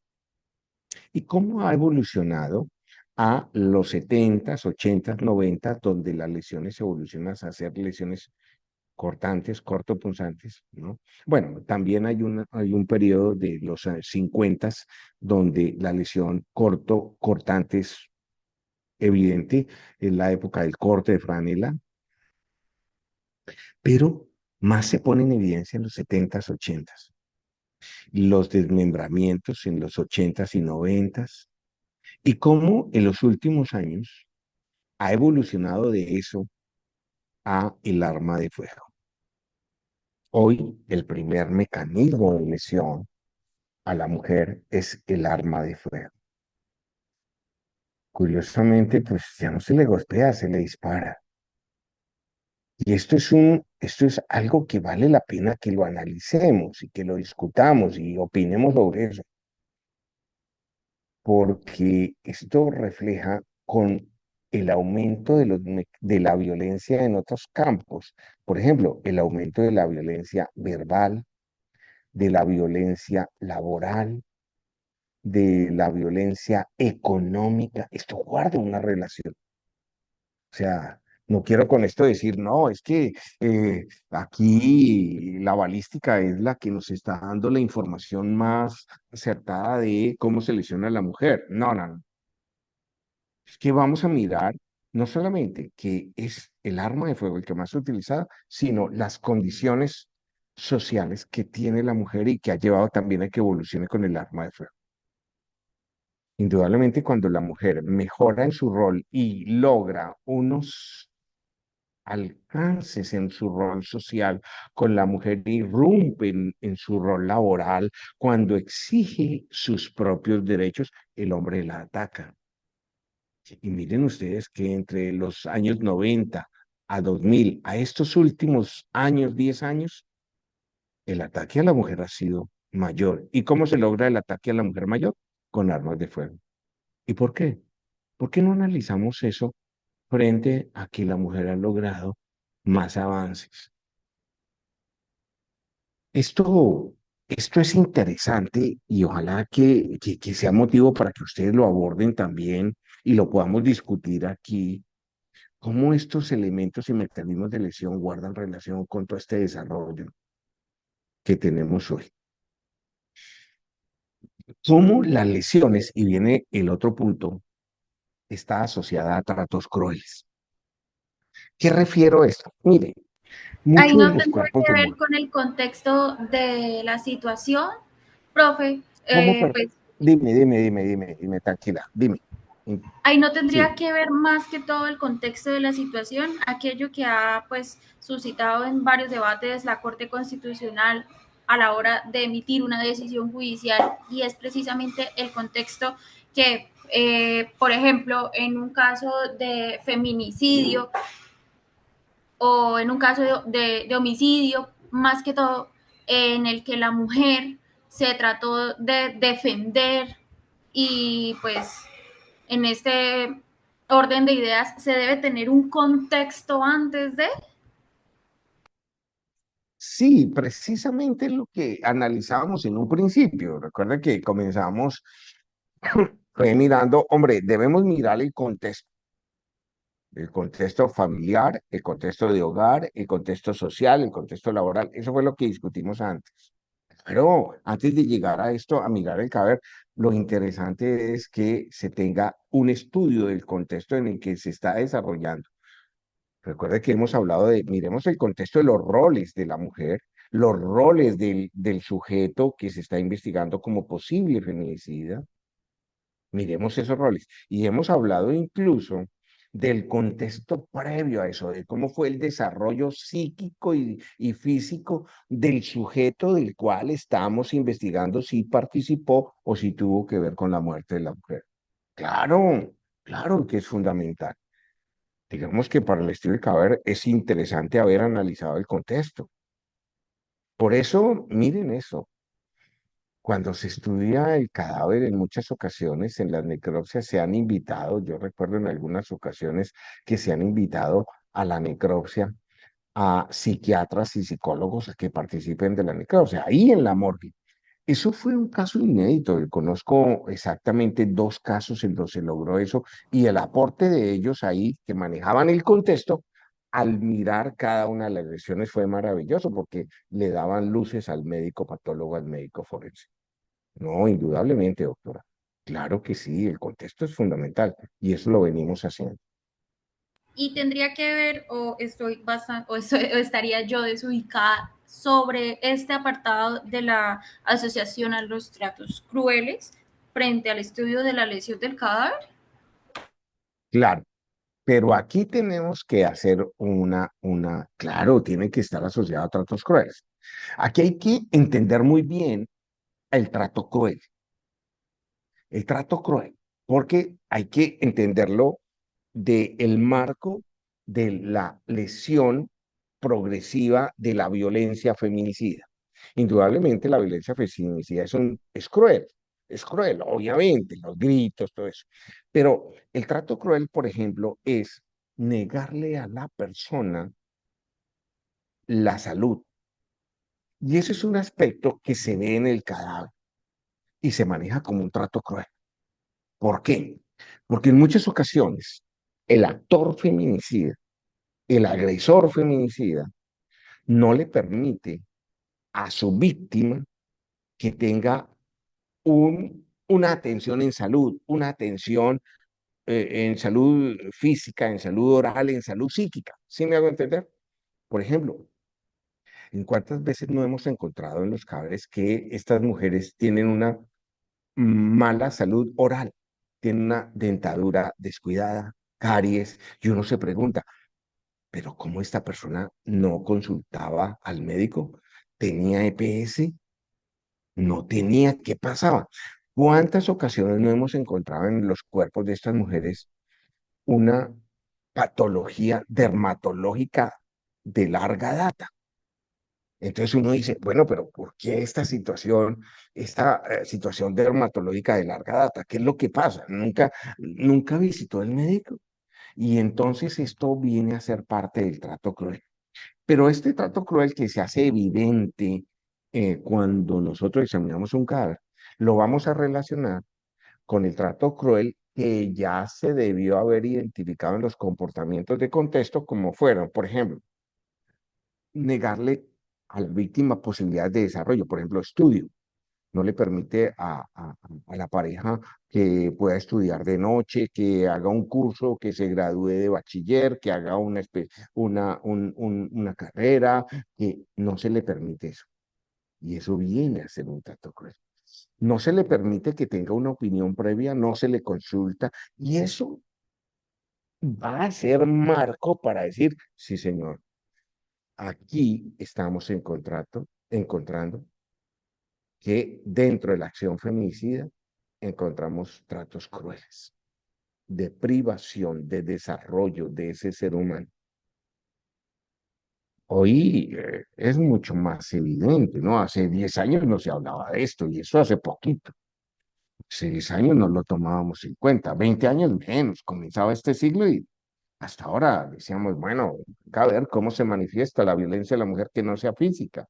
¿Y cómo ha evolucionado a los 70s, 80s, 90s, donde las lesiones evolucionan a ser lesiones cortantes, cortopunzantes, ¿no? Bueno, también hay un periodo de los 50s donde la lesión cortante es evidente, en la época del corte de franela, pero más se pone en evidencia en los 70s, 80s. Los desmembramientos en los 80s y 90s, y cómo en los últimos años ha evolucionado de eso a el arma de fuego. Hoy el primer mecanismo de lesión a la mujer es el arma de fuego. Curiosamente, pues ya no se le golpea, se le dispara. Y esto es algo que vale la pena que lo analicemos y que lo discutamos y opinemos sobre eso, porque esto refleja con el aumento de la violencia en otros campos. Por ejemplo, el aumento de la violencia verbal, de la violencia laboral, de la violencia económica. Esto guarda una relación. O sea, no quiero con esto decir, no, es que aquí la balística es la que nos está dando la información más acertada de cómo se lesiona a la mujer. No, no, no. Es que vamos a mirar no solamente que es el arma de fuego el que más se utiliza, sino las condiciones sociales que tiene la mujer y que ha llevado también a que evolucione con el arma de fuego. Indudablemente, cuando la mujer mejora en su rol y logra unos alcances en su rol social, con la mujer irrumpe en su rol laboral, cuando exige sus propios derechos, el hombre la ataca. Y miren ustedes que entre los años 90 a 2000, a estos últimos años, 10 años, el ataque a la mujer ha sido mayor. ¿Y cómo se logra el ataque a la mujer mayor? Con armas de fuego. ¿Y por qué? ¿Por qué no analizamos eso frente a que la mujer ha logrado más avances? Esto, esto es interesante y ojalá que sea motivo para que ustedes lo aborden también y lo podamos discutir aquí, cómo estos elementos y mecanismos de lesión guardan relación con todo este desarrollo que tenemos hoy. Cómo las lesiones, y viene el otro punto, está asociada a tratos crueles. ¿Qué refiero a esto? Mire, Ahí muchos de no los tendría cuerpos que de ver muerte. con el contexto de la situación, profe, ¿Cómo? pues Dime, tranquila, dime. ahí no tendría Sí, que ver más que todo el contexto de la situación, aquello que ha pues suscitado en varios debates la Corte Constitucional a la hora de emitir una decisión judicial y es precisamente el contexto que, por ejemplo, en un caso de feminicidio o en un caso de homicidio, más que todo, en el que la mujer se trató de defender y pues en este orden de ideas se debe tener un contexto antes de. Sí, precisamente lo que analizábamos en un principio. Recuerda que comenzamos fue mirando, hombre, debemos mirar el contexto familiar, el contexto de hogar, el contexto social, el contexto laboral. Eso fue lo que discutimos antes. Pero antes de llegar a esto, a mirar el cadáver, lo interesante es que se tenga un estudio del contexto en el que se está desarrollando. Recuerde que hemos hablado de, miremos el contexto de los roles de la mujer, los roles del sujeto que se está investigando como posible feminicida. Miremos esos roles. Y hemos hablado incluso del contexto previo a eso, de cómo fue el desarrollo psíquico y físico del sujeto del cual estamos investigando si participó o si tuvo que ver con la muerte de la mujer. Claro, claro que es fundamental. Digamos que para el estudio del cadáver es interesante haber analizado el contexto. Por eso, miren eso. Cuando se estudia el cadáver, en muchas ocasiones en las necropsias se han invitado, yo recuerdo en algunas ocasiones que se han invitado a la necropsia a psiquiatras y psicólogos a que participen de la necropsia, ahí en la morgue. Eso fue un caso inédito. Yo conozco exactamente dos casos en los que se logró eso y el aporte de ellos ahí que manejaban el contexto al mirar cada una de las lesiones fue maravilloso porque le daban luces al médico patólogo, al médico forense. No, indudablemente, doctora. Claro que sí, el contexto es fundamental y eso lo venimos haciendo. Y tendría que ver, o estoy bastante, o estaría yo desubicada sobre este apartado de la asociación a los tratos crueles frente al estudio de la lesión del cadáver. Claro, pero aquí tenemos que hacer claro, tiene que estar asociado a tratos crueles. Aquí hay que entender muy bien el trato cruel, porque hay que entenderlo del marco de la lesión progresiva de la violencia feminicida. Indudablemente la violencia feminicida es cruel, obviamente, los gritos, todo eso. Pero el trato cruel, por ejemplo, es negarle a la persona la salud. Y ese es un aspecto que se ve en el cadáver y se maneja como un trato cruel. ¿Por qué? Porque en muchas ocasiones el actor feminicida, el agresor feminicida, no le permite a su víctima que tenga una atención en salud, una atención en salud física, en salud oral, en salud psíquica. ¿Sí me hago entender? Por ejemplo, ¿en cuántas veces no hemos encontrado en los cadáveres que estas mujeres tienen una mala salud oral, tienen una dentadura descuidada, caries, y uno se pregunta, pero ¿cómo esta persona no consultaba al médico? ¿Tenía EPS? ¿No tenía? ¿Qué pasaba? ¿Cuántas ocasiones no hemos encontrado en los cuerpos de estas mujeres una patología dermatológica de larga data? Entonces uno dice, bueno, pero ¿por qué esta situación dermatológica de larga data? ¿Qué es lo que pasa? Nunca visitó el médico. Y entonces esto viene a ser parte del trato cruel. Pero este trato cruel que se hace evidente cuando nosotros examinamos un cadáver, lo vamos a relacionar con el trato cruel que ya se debió haber identificado en los comportamientos de contexto, como fueron, por ejemplo, negarle a la víctima posibilidades de desarrollo, por ejemplo, estudio. No le permite a la pareja que pueda estudiar de noche, que haga un curso, que se gradúe de bachiller, que haga una carrera, que no se le permite eso. Y eso viene a ser un trato cruel. No se le permite que tenga una opinión previa, no se le consulta, y eso va a ser marco para decir, sí, señor, aquí estamos encontrando que dentro de la acción feminicida encontramos tratos crueles, de privación, de desarrollo de ese ser humano. Hoy es mucho más evidente, ¿no? Hace 10 años no se hablaba de esto y eso hace poquito. Hace 10 años no lo tomábamos en cuenta, 20 años menos, comenzaba este siglo y hasta ahora decíamos, bueno, a ver cómo se manifiesta la violencia de la mujer que no sea física.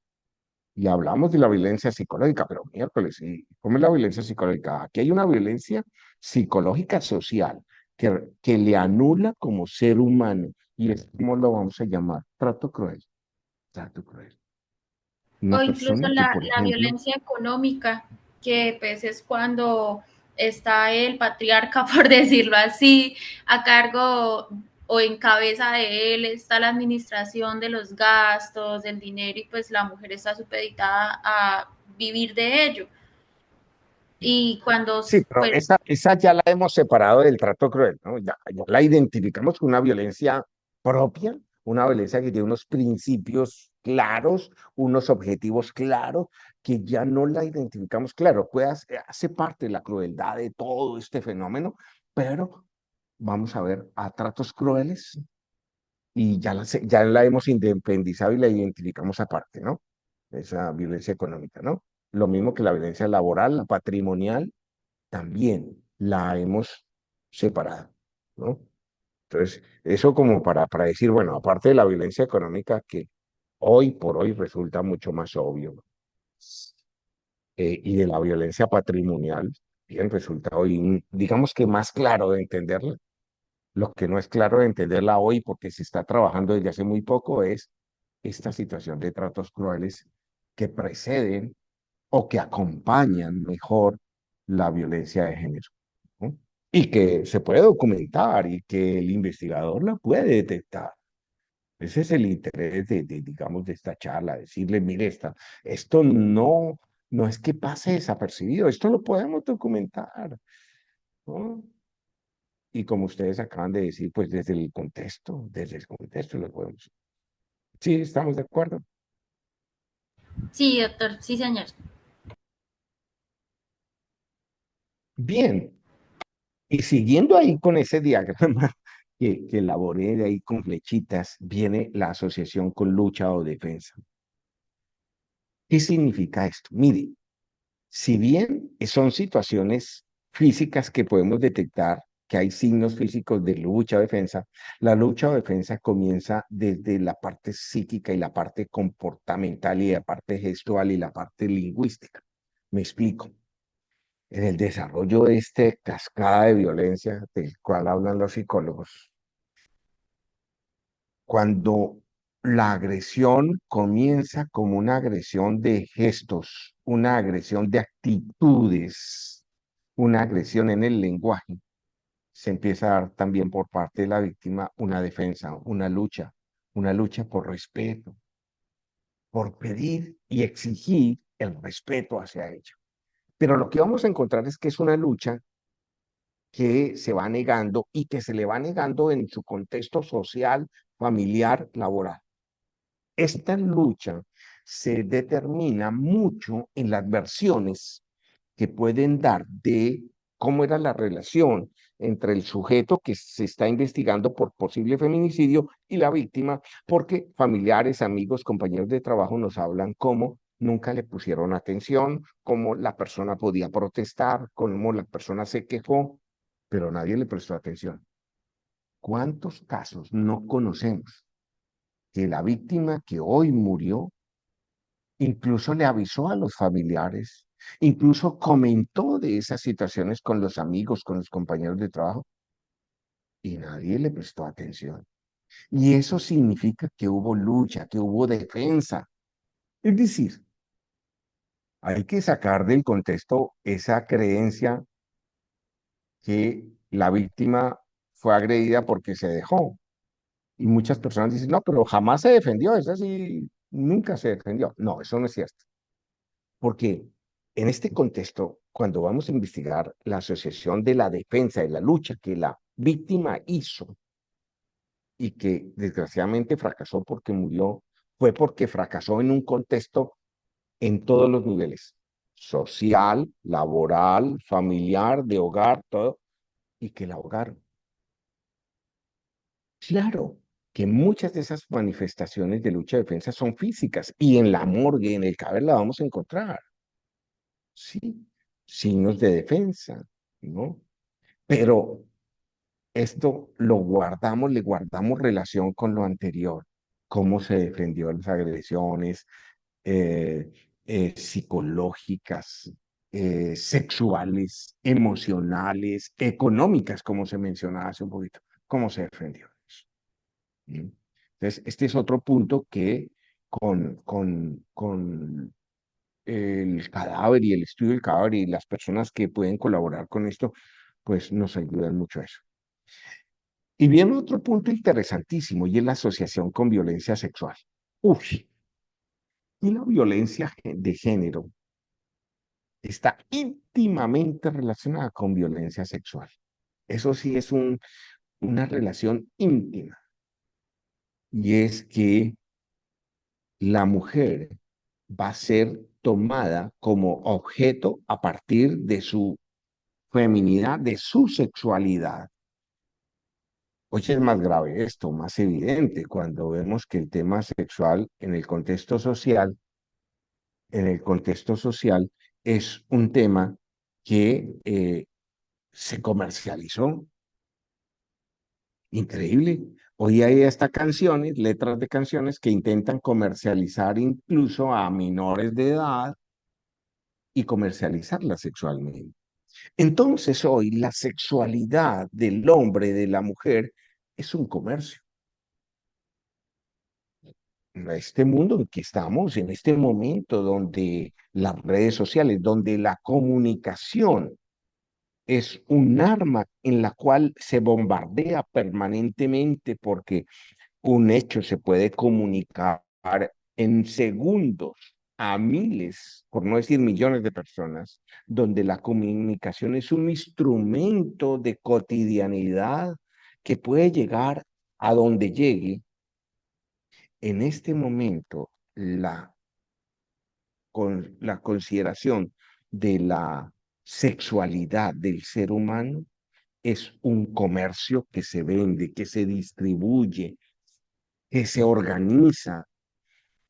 Y hablamos de la violencia psicológica, pero miércoles, ¿y cómo es la violencia psicológica? Aquí hay una violencia psicológica social que le anula como ser humano. Y es como lo vamos a llamar, trato cruel, trato cruel. O Una incluso persona que, por la ejemplo, violencia económica, que pues es cuando está el patriarca, por decirlo así, a cargo o en cabeza de él está la administración de los gastos, del dinero, y pues la mujer está supeditada a vivir de ello. Y cuando sí, pero pues esa ya la hemos separado del trato cruel, ¿no? Ya la identificamos con una violencia propia, una violencia que tiene unos principios claros, unos objetivos claros, que ya no la identificamos claro. Hace parte de la crueldad de todo este fenómeno, pero vamos a ver a tratos crueles y ya la hemos independizado y la identificamos aparte, ¿no? Esa violencia económica, ¿no? Lo mismo que la violencia laboral, la patrimonial también la hemos separado, ¿no? Entonces, eso como para decir, bueno, aparte de la violencia económica que hoy por hoy resulta mucho más obvio, y de la violencia patrimonial, bien, resulta hoy, digamos que más claro de entenderla. Lo que no es claro de entenderla hoy, porque se está trabajando desde hace muy poco, es esta situación de tratos crueles que preceden o que acompañan mejor la violencia de género, ¿no? Y que se puede documentar y que el investigador la puede detectar. Ese es el interés digamos, de esta charla, decirle, mire, esto no es que pase desapercibido, esto lo podemos documentar, ¿no? Y como ustedes acaban de decir, pues desde el contexto lo podemos. Sí, estamos de acuerdo. sí, doctor, sí, señor. Bien, y siguiendo ahí con ese diagrama que elaboré de ahí con flechitas, viene la asociación con lucha o defensa. ¿Qué significa esto? Mire, si bien son situaciones físicas que podemos detectar, que hay signos físicos de lucha o defensa, la lucha o defensa comienza desde la parte psíquica y la parte comportamental y la parte gestual y la parte lingüística. Me explico. En el desarrollo de este cascada de violencia del cual hablan los psicólogos, cuando la agresión comienza como una agresión de gestos, una agresión de actitudes, una agresión en el lenguaje, se empieza a dar también por parte de la víctima una defensa, una lucha por respeto, por pedir y exigir el respeto hacia ella. Pero lo que vamos a encontrar es que es una lucha que se va negando y que se le va negando en su contexto social, familiar, laboral. Esta lucha se determina mucho en las versiones que pueden dar de cómo era la relación entre el sujeto que se está investigando por posible feminicidio y la víctima, porque familiares, amigos, compañeros de trabajo nos hablan cómo nunca le pusieron atención, cómo la persona podía protestar, cómo la persona se quejó, pero nadie le prestó atención. ¿Cuántos casos no conocemos que la víctima que hoy murió incluso le avisó a los familiares, incluso comentó de esas situaciones con los amigos, con los compañeros de trabajo, y nadie le prestó atención? Y eso significa que hubo lucha, que hubo defensa. Es decir, hay que sacar del contexto esa creencia que la víctima fue agredida porque se dejó. Y muchas personas dicen, no, pero jamás se defendió, eso sí, nunca se defendió. No, eso no es cierto. Porque en este contexto, cuando vamos a investigar la asociación de la defensa, de la lucha que la víctima hizo y que desgraciadamente fracasó porque murió, fue porque fracasó en un contexto en todos los niveles, social, laboral, familiar, de hogar, todo, y que la ahogaron. Claro que muchas de esas manifestaciones de lucha de defensa son físicas y en la morgue, en el cadáver la vamos a encontrar. Sí, signos de defensa, ¿no? Pero esto lo guardamos, le guardamos relación con lo anterior, cómo se defendió las agresiones eh, psicológicas, sexuales, emocionales, económicas, como se mencionaba hace un poquito, cómo se defendió eso. ¿Mm? Entonces, este es otro punto que con el cadáver y el estudio del cadáver y las personas que pueden colaborar con esto, pues nos ayudan mucho a eso. Y viene otro punto interesantísimo y es la asociación con violencia sexual. Uy, y la violencia de género está íntimamente relacionada con violencia sexual. Eso sí es una relación íntima. Y es que la mujer va a ser tomada como objeto a partir de su feminidad, de su sexualidad. Hoy es más grave esto, más evidente, cuando vemos que el tema sexual en el contexto social es un tema que se comercializó. Increíble. Hoy hay hasta canciones, letras de canciones que intentan comercializar incluso a menores de edad y comercializarla sexualmente. Entonces hoy la sexualidad del hombre, de la mujer, es un comercio. En este mundo en que estamos, en este momento donde las redes sociales, donde la comunicación es un arma en la cual se bombardea permanentemente porque un hecho se puede comunicar en segundos a miles, por no decir millones de personas, donde la comunicación es un instrumento de cotidianidad que puede llegar a donde llegue. En este momento, la consideración de la sexualidad del ser humano es un comercio que se vende, que se distribuye, que se organiza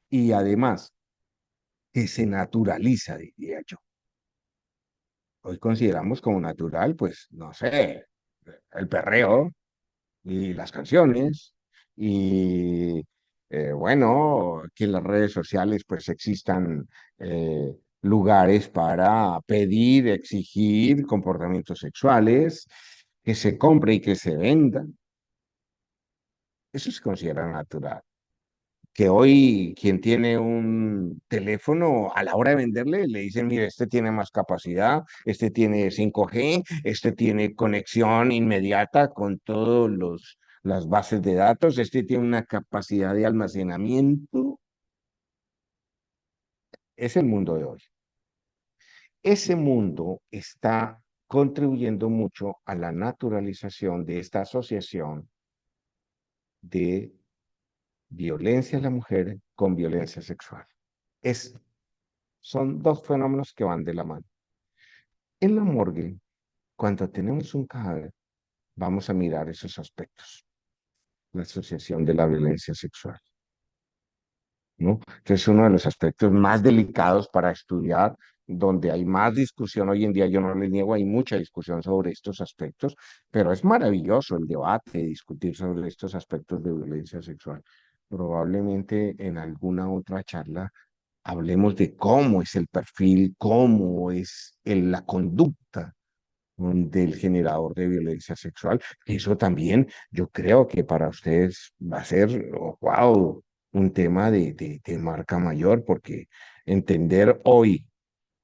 y además que se naturaliza, diría yo. Hoy consideramos como natural, pues, no sé, el perreo y las canciones y, bueno, que en las redes sociales, pues, existan lugares para pedir, exigir comportamientos sexuales, que se compre y que se venda. Eso se considera natural. Que hoy quien tiene un teléfono a la hora de venderle le dicen, mire, este tiene más capacidad, este tiene 5G, este tiene conexión inmediata con todos las bases de datos, este tiene una capacidad de almacenamiento. Es el mundo de hoy. Ese mundo está contribuyendo mucho a la naturalización de esta asociación de violencia a la mujer con violencia sexual. Es Son dos fenómenos que van de la mano. En la morgue, cuando tenemos un cadáver, vamos a mirar esos aspectos, la asociación de la violencia sexual, ¿no? Que es uno de los aspectos más delicados para estudiar, donde hay más discusión hoy en día, yo no le niego, hay mucha discusión sobre estos aspectos, pero es maravilloso el debate, discutir sobre estos aspectos de violencia sexual. Probablemente en alguna otra charla hablemos de cómo es el perfil, cómo es la conducta del generador de violencia sexual. Eso también yo creo que para ustedes va a ser, oh, wow, un tema de marca mayor, porque entender hoy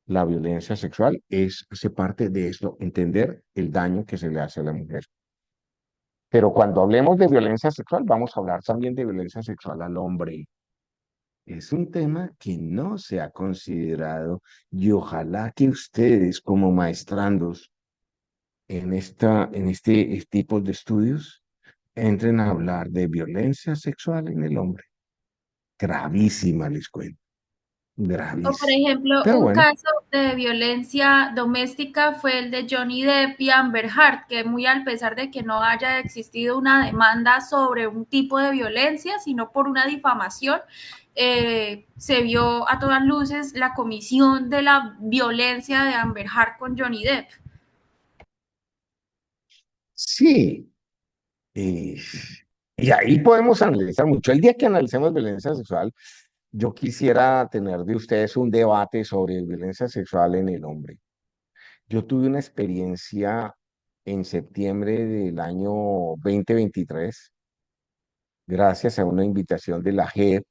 la violencia sexual hace parte de esto, entender el daño que se le hace a la mujer. Pero cuando hablemos de violencia sexual, vamos a hablar también de violencia sexual al hombre. Es un tema que no se ha considerado y ojalá que ustedes como maestrandos en este tipo de estudios entren a hablar de violencia sexual en el hombre. Gravísima, les cuento. O por Gravísima. ejemplo, Pero un bueno, caso de violencia doméstica fue el de Johnny Depp y Amber Heard, que muy al pesar de que no haya existido una demanda sobre un tipo de violencia, sino por una difamación, se vio a todas luces la comisión de la violencia de Amber Heard con Johnny Depp. sí, Y, y ahí podemos analizar mucho. El día que analicemos violencia sexual, yo quisiera tener de ustedes un debate sobre violencia sexual en el hombre. Yo tuve una experiencia en septiembre del año 2023, gracias a una invitación de la JEP,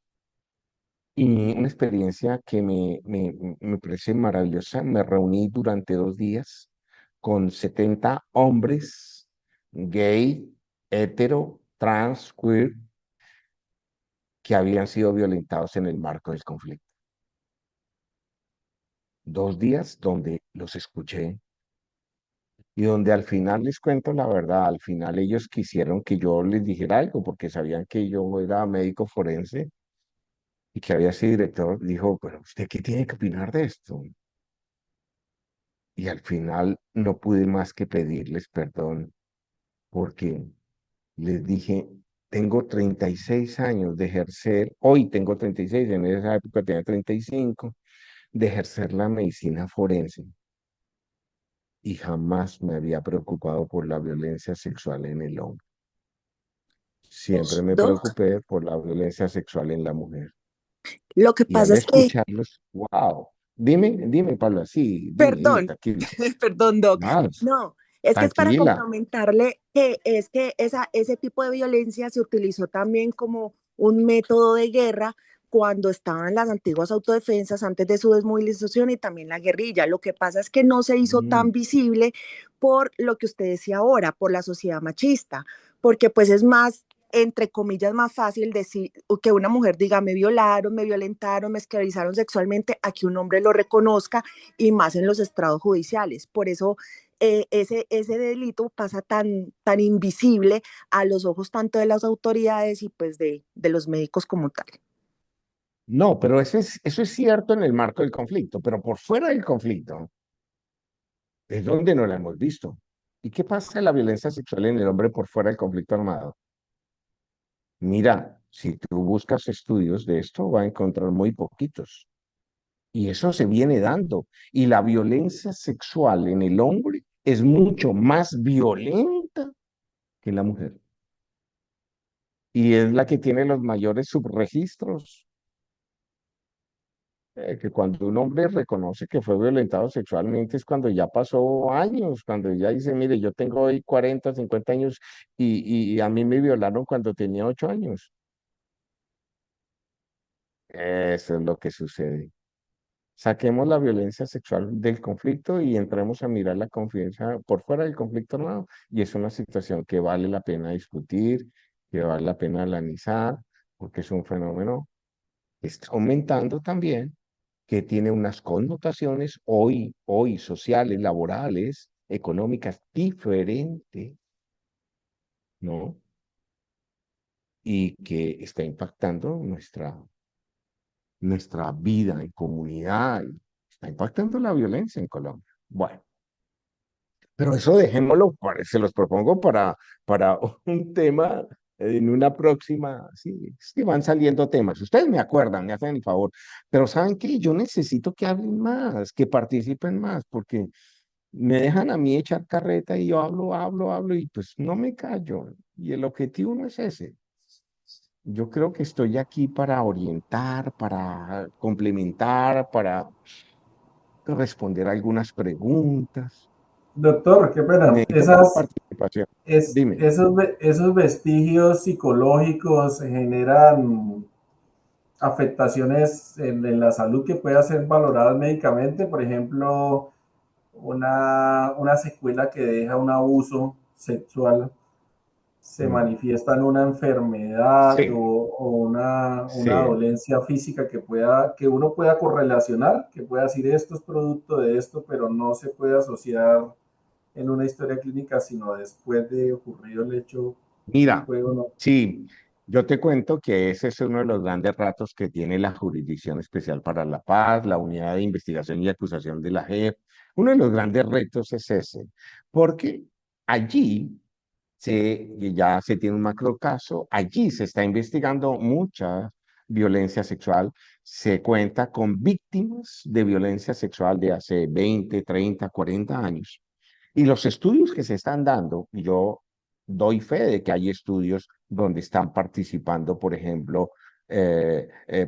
y una experiencia que me parece maravillosa. Me reuní durante 2 días con 70 hombres gay, hetero, trans, queer, que habían sido violentados en el marco del conflicto. 2 días donde los escuché y donde al final les cuento la verdad. Al final ellos quisieron que yo les dijera algo porque sabían que yo era médico forense y que había sido director. Dijo, pero ¿usted qué tiene que opinar de esto? Y al final no pude más que pedirles perdón porque les dije, tengo 36 años de ejercer, hoy tengo 36, en esa época tenía 35, de ejercer la medicina forense y jamás me había preocupado por la violencia sexual en el hombre. Siempre me Doc, preocupé por la violencia sexual en la mujer. lo que Y pasa al es que, escucharlos, wow. Dime, Pablo, sí, dime, perdón, tranquila. perdón, Doc, Más, no, es que es para tranquila. complementarle que es que ese tipo de violencia se utilizó también como un método de guerra cuando estaban las antiguas autodefensas antes de su desmovilización y también la guerrilla. Lo que pasa es que no se hizo Mm, tan visible por lo que usted decía ahora, por la sociedad machista, porque pues es más, entre comillas, más fácil decir que una mujer diga me violaron, me violentaron, me esclavizaron sexualmente, a que un hombre lo reconozca y más en los estrados judiciales. Por eso ese delito pasa tan invisible a los ojos tanto de las autoridades y pues de los médicos como tal. No, pero eso es cierto en el marco del conflicto, pero por fuera del conflicto es donde no la hemos visto. ¿Y qué pasa en la violencia sexual en el hombre por fuera del conflicto armado? Mira, si tú buscas estudios de esto, va a encontrar muy poquitos. Y eso se viene dando. Y la violencia sexual en el hombre es mucho más violenta que en la mujer. Y es la que tiene los mayores subregistros. Que cuando un hombre reconoce que fue violentado sexualmente es cuando ya pasó años, cuando ya dice, mire, yo tengo hoy 40, 50 años y a mí me violaron cuando tenía 8 años. Eso es lo que sucede. Saquemos la violencia sexual del conflicto y entremos a mirar la confianza por fuera del conflicto armado. Y es una situación que vale la pena discutir, que vale la pena analizar, porque es un fenómeno que está aumentando también, que tiene unas connotaciones hoy sociales, laborales, económicas diferentes, ¿no? Y que está impactando nuestra vida en comunidad, y está impactando la violencia en Colombia. Bueno, pero eso dejémoslo, se los propongo para un tema en una próxima, sí, es que van saliendo temas. Ustedes me acuerdan, me hacen el favor, pero ¿saben qué? Yo necesito que hablen más, que participen más, porque me dejan a mí echar carreta y yo hablo y pues no me callo. Y el objetivo no es ese. Yo creo que estoy aquí para orientar, para complementar, para responder algunas preguntas. Doctor, qué pena. Necesito más participación. Dime. Esos vestigios psicológicos generan afectaciones en la salud que puedan ser valoradas médicamente. Por ejemplo, una secuela que deja un abuso sexual se Mm, manifiesta en una enfermedad sí, o una sí. dolencia física que uno pueda correlacionar, que pueda decir esto es producto de esto, pero no se puede asociar en una historia clínica, sino después de ocurrido el hecho, si Mira, puede o no. sí, yo te cuento que ese es uno de los grandes retos que tiene la Jurisdicción Especial para la Paz, la Unidad de Investigación y Acusación de la JEP. Uno de los grandes retos es ese, porque allí ya se tiene un macro caso, allí se está investigando mucha violencia sexual, se cuenta con víctimas de violencia sexual de hace 20, 30, 40 años. Y los estudios que se están dando, yo doy fe de que hay estudios donde están participando, por ejemplo,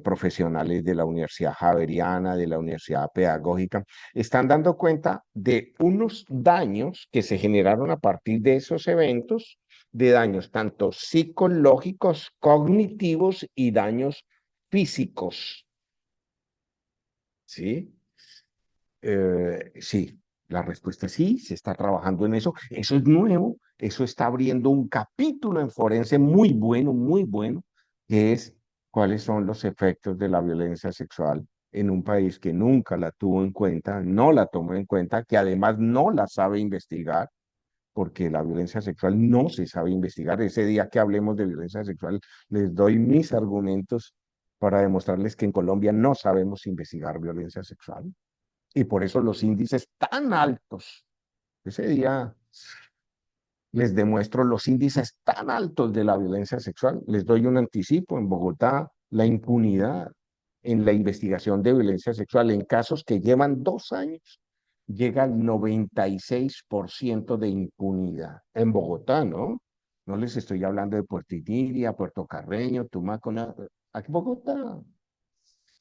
profesionales de la Universidad Javeriana, de la Universidad Pedagógica, están dando cuenta de unos daños que se generaron a partir de esos eventos, de daños tanto psicológicos, cognitivos y daños físicos. ¿Sí? Sí, la respuesta es sí, se está trabajando en eso. Eso es nuevo, eso está abriendo un capítulo en forense muy bueno, que es cuáles son los efectos de la violencia sexual en un país que nunca la tuvo en cuenta, no la tomó en cuenta, que además no la sabe investigar, porque la violencia sexual no se sabe investigar. Ese día que hablemos de violencia sexual, les doy mis argumentos para demostrarles que en Colombia no sabemos investigar violencia sexual y por eso los índices tan altos. Ese día les demuestro los índices tan altos de la violencia sexual. Les doy un anticipo. En Bogotá, la impunidad en la investigación de violencia sexual en casos que llevan 2 años llega al 96% de impunidad. En Bogotá, ¿no? No les estoy hablando de Puerto Iniria, Puerto Carreño, Tumaco, nada. Aquí en Bogotá,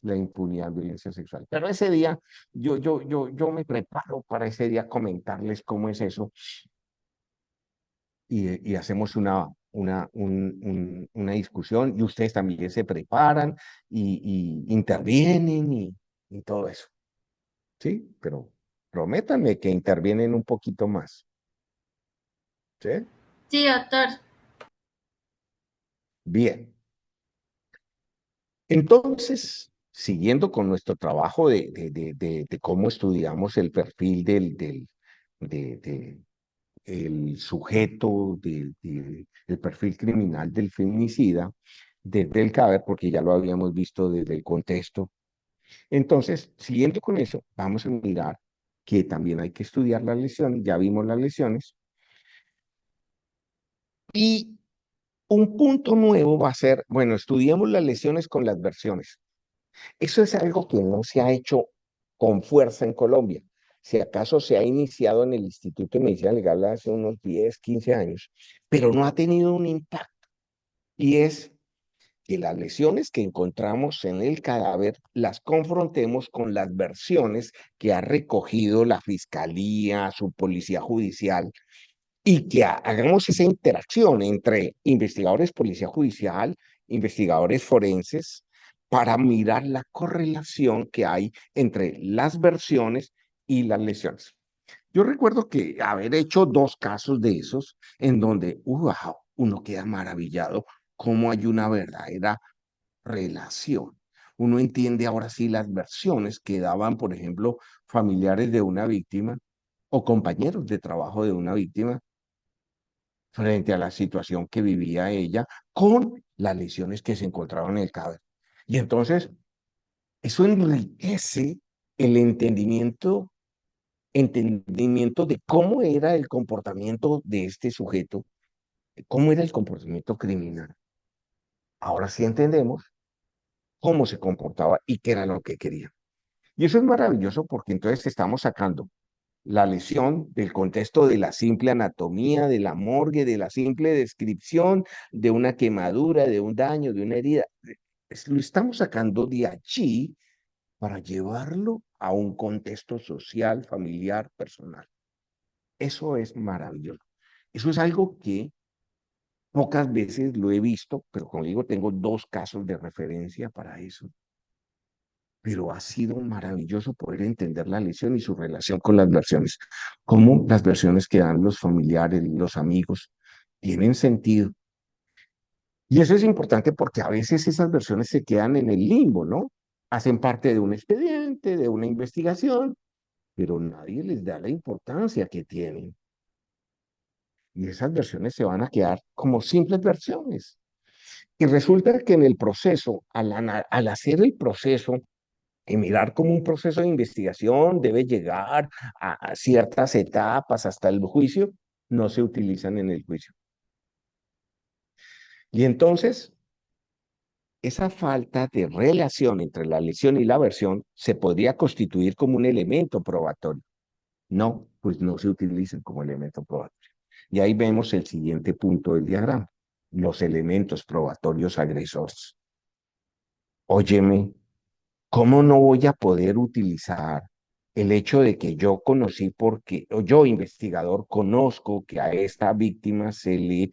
la impunidad de violencia sexual. Pero ese día, yo me preparo para ese día comentarles cómo es eso y hacemos una discusión y ustedes también se preparan y intervienen y todo eso. ¿Sí? Pero prométanme que intervienen un poquito más. ¿Sí? Sí, doctor. Bien. Entonces, siguiendo con nuestro trabajo de cómo estudiamos el perfil de, el sujeto, el perfil criminal del feminicida, desde el CADER, porque ya lo habíamos visto desde el contexto. Entonces, siguiendo con eso, vamos a mirar que también hay que estudiar las lesiones, ya vimos las lesiones, y un punto nuevo va a ser, bueno, estudiemos las lesiones con las versiones. Eso es algo que no se ha hecho con fuerza en Colombia. Si acaso se ha iniciado en el Instituto de Medicina Legal hace unos 10, 15 años, pero no ha tenido un impacto. Y es que las lesiones que encontramos en el cadáver las confrontemos con las versiones que ha recogido la fiscalía, su policía judicial, y que hagamos esa interacción entre investigadores, policía judicial, investigadores forenses, para mirar la correlación que hay entre las versiones y las lesiones. Yo recuerdo que haber hecho 2 casos de esos en donde, wow, uno queda maravillado cómo hay una verdadera relación. Uno entiende ahora sí las versiones que daban, por ejemplo, familiares de una víctima o compañeros de trabajo de una víctima frente a la situación que vivía ella con las lesiones que se encontraban en el cadáver. Y entonces, eso enriquece el entendimiento de cómo era el comportamiento de este sujeto, cómo era el comportamiento criminal. Ahora sí entendemos cómo se comportaba y qué era lo que quería. Y eso es maravilloso porque entonces estamos sacando la lesión del contexto de la simple anatomía, de la morgue, de la simple descripción de una quemadura, de un daño, de una herida. Lo estamos sacando de allí para llevarlo a un contexto social, familiar, personal. Eso es maravilloso. Eso es algo que pocas veces lo he visto, pero como digo, tengo 2 casos de referencia para eso. Pero ha sido maravilloso poder entender la lesión y su relación con las versiones. Cómo las versiones que dan los familiares, los amigos, tienen sentido. Y eso es importante porque a veces esas versiones se quedan en el limbo, ¿no? Hacen parte de un expediente, de una investigación, pero nadie les da la importancia que tienen. Y esas versiones se van a quedar como simples versiones. Y resulta que en el proceso, al hacer el proceso y mirar cómo un proceso de investigación debe llegar a ciertas etapas hasta el juicio, no se utilizan en el juicio. Y entonces, esa falta de relación entre la lesión y la versión se podría constituir como un elemento probatorio. No, pues no se utilizan como elemento probatorio. Y ahí vemos el siguiente punto del diagrama, los elementos probatorios agresores. Óyeme, ¿cómo no voy a poder utilizar el hecho de que yo conocí porque, o yo investigador conozco que a esta víctima se le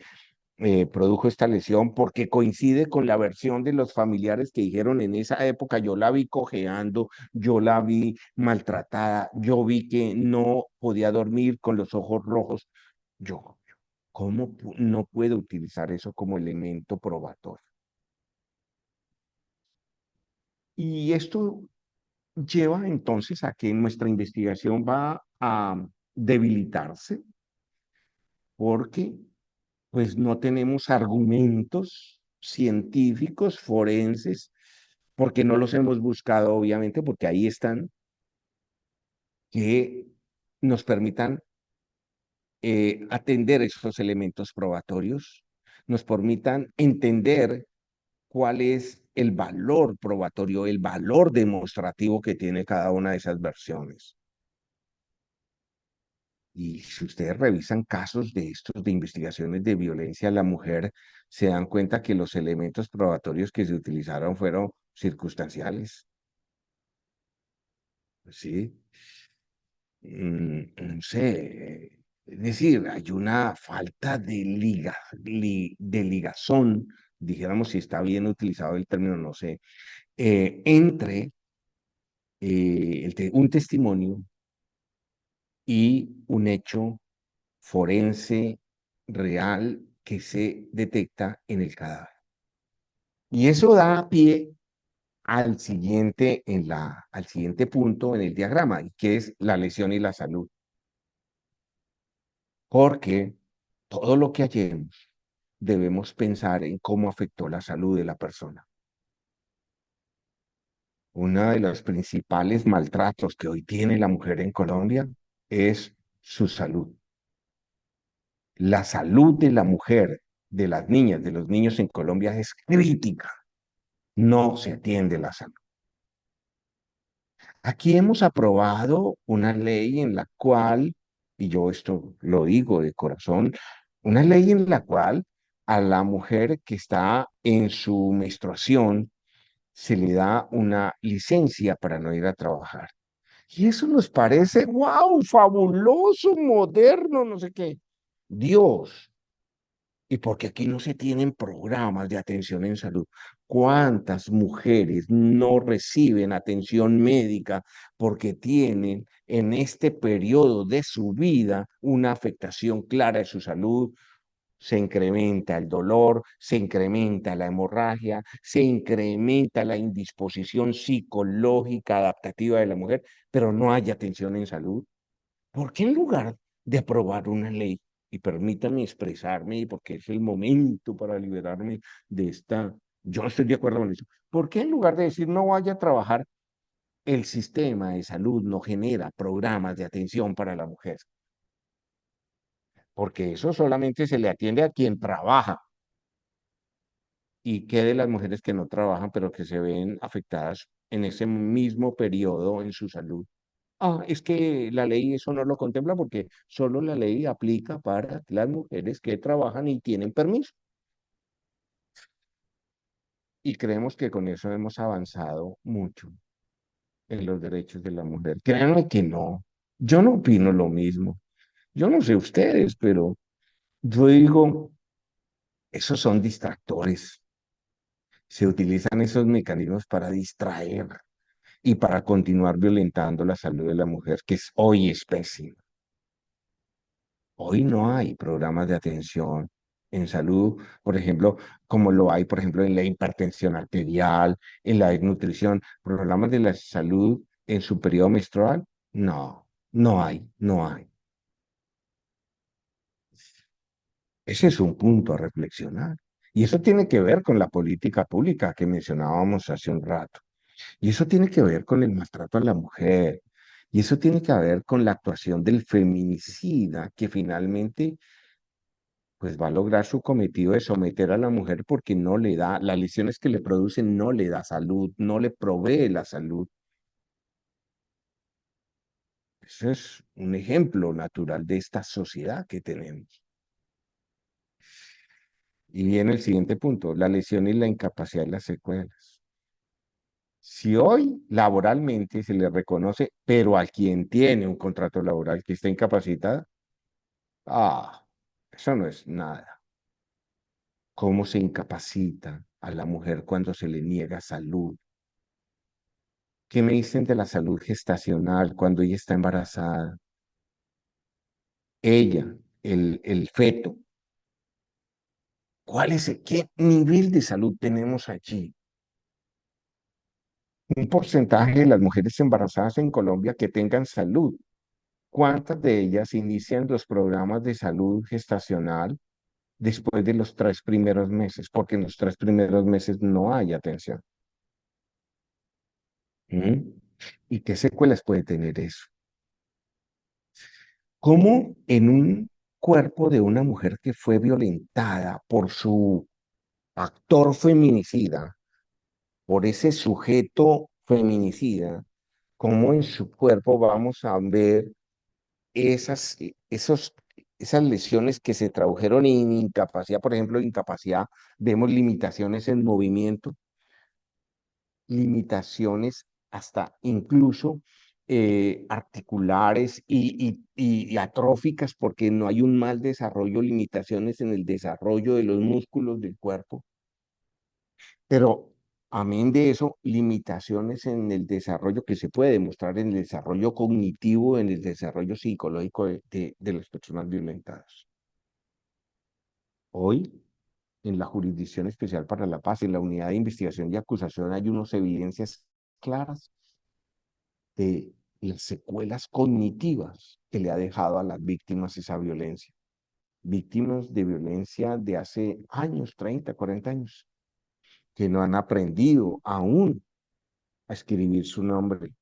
produjo esta lesión porque coincide con la versión de los familiares que dijeron en esa época, yo la vi cojeando, yo la vi maltratada, yo vi que no podía dormir con los ojos rojos? Yo, ¿cómo no puedo utilizar eso como elemento probatorio? Y esto lleva entonces a que nuestra investigación va a debilitarse porque pues no tenemos argumentos científicos, forenses, porque no los hemos buscado, obviamente, porque ahí están, que nos permitan atender esos elementos probatorios, nos permitan entender cuál es el valor probatorio, el valor demostrativo que tiene cada una de esas versiones. Y si ustedes revisan casos de estos, de investigaciones de violencia a la mujer, se dan cuenta que los elementos probatorios que se utilizaron fueron circunstanciales. ¿Sí? No sé. Es decir, hay una falta de de ligazón, dijéramos si está bien utilizado el término, no sé, entre un testimonio y un hecho forense real que se detecta en el cadáver. Y eso da pie al siguiente punto en el diagrama, que es la lesión y la salud. Porque todo lo que hallemos debemos pensar en cómo afectó la salud de la persona. Uno de los principales maltratos que hoy tiene la mujer en Colombia es su salud. La salud de la mujer, de las niñas, de los niños en Colombia es crítica. No se atiende la salud. Aquí hemos aprobado una ley en la cual, y yo esto lo digo de corazón, una ley en la cual a la mujer que está en su menstruación se le da una licencia para no ir a trabajar. Y eso nos parece, wow, fabuloso, moderno, no sé qué. Dios, y porque aquí no se tienen programas de atención en salud. ¿Cuántas mujeres no reciben atención médica porque tienen en este periodo de su vida una afectación clara de su salud? Se incrementa el dolor, se incrementa la hemorragia, se incrementa la indisposición psicológica adaptativa de la mujer, pero no hay atención en salud. ¿Por qué en lugar de aprobar una ley, y permítame expresarme porque es el momento para liberarme de esta, yo no estoy de acuerdo con eso, ¿por qué en lugar de decir no vaya a trabajar, el sistema de salud no genera programas de atención para la mujer? Porque eso solamente se le atiende a quien trabaja. ¿Y qué de las mujeres que no trabajan, pero que se ven afectadas en ese mismo periodo en su salud? Ah, es que la ley eso no lo contempla porque solo la ley aplica para las mujeres que trabajan y tienen permiso. Y creemos que con eso hemos avanzado mucho en los derechos de la mujer. Créanme que no. Yo no opino lo mismo. Yo no sé ustedes, pero yo digo, esos son distractores. Se utilizan esos mecanismos para distraer y para continuar violentando la salud de la mujer, que es hoy es pésima. Hoy no hay programas de atención en salud, por ejemplo, como lo hay, por ejemplo, en la hipertensión arterial, en la desnutrición, programas de la salud en su periodo menstrual. No, no hay. Ese es un punto a reflexionar. Y eso tiene que ver con la política pública que mencionábamos hace un rato. Y eso tiene que ver con el maltrato a la mujer. Y eso tiene que ver con la actuación del feminicida que finalmente pues va a lograr su cometido de someter a la mujer porque no le da, las lesiones que le producen no le da salud, no le provee la salud. Ese es un ejemplo natural de esta sociedad que tenemos. Y viene el siguiente punto, la lesión y la incapacidad y las secuelas. Si hoy laboralmente se le reconoce, pero a quien tiene un contrato laboral que está incapacitado, eso no es nada. ¿Cómo se incapacita a la mujer cuando se le niega salud? ¿Qué me dicen de la salud gestacional cuando ella está embarazada? Ella, el feto, qué nivel de salud tenemos allí? Un porcentaje de las mujeres embarazadas en Colombia que tengan salud. ¿Cuántas de ellas inician los programas de salud gestacional después de los 3 primeros meses? Porque en los 3 primeros meses no hay atención. ¿Mm? ¿Y qué secuelas puede tener eso? ¿Cómo en un cuerpo de una mujer que fue violentada por su actor feminicida, por ese sujeto feminicida, cómo en su cuerpo vamos a ver esas, esos, esas lesiones que se tradujeron en incapacidad? Por ejemplo, incapacidad, vemos limitaciones en movimiento, limitaciones hasta incluso articulares y atróficas, porque no hay un mal desarrollo, limitaciones en el desarrollo de los músculos del cuerpo. Pero amén de eso, limitaciones en el desarrollo que se puede demostrar en el desarrollo cognitivo, en el desarrollo psicológico de las personas violentadas. Hoy, en la Jurisdicción Especial para la Paz, en la Unidad de Investigación y Acusación, hay unas evidencias claras de las secuelas cognitivas que le ha dejado a las víctimas esa violencia. Víctimas de violencia de hace años, 30, 40 años, que no han aprendido aún a escribir su nombre.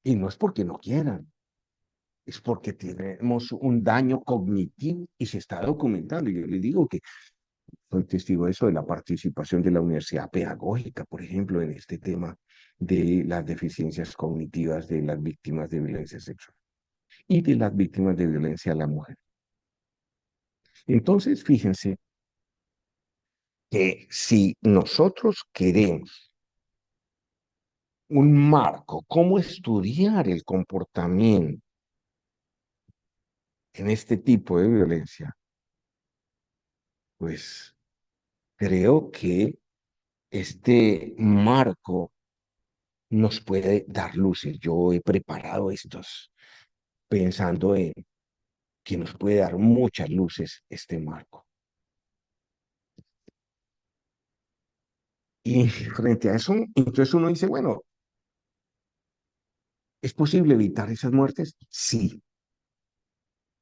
Y no es porque no quieran, es porque tenemos un daño cognitivo y se está documentando. Y yo les digo que soy testigo de eso, de la participación de la Universidad Pedagógica, por ejemplo, en este tema de las deficiencias cognitivas de las víctimas de violencia sexual y de las víctimas de violencia a la mujer. Entonces, fíjense que si nosotros queremos un marco, cómo estudiar el comportamiento en este tipo de violencia, pues creo que este marco nos puede dar luces. Yo he preparado estos pensando en que nos puede dar muchas luces este marco. Y frente a eso, entonces uno dice, bueno, ¿es posible evitar esas muertes? Sí,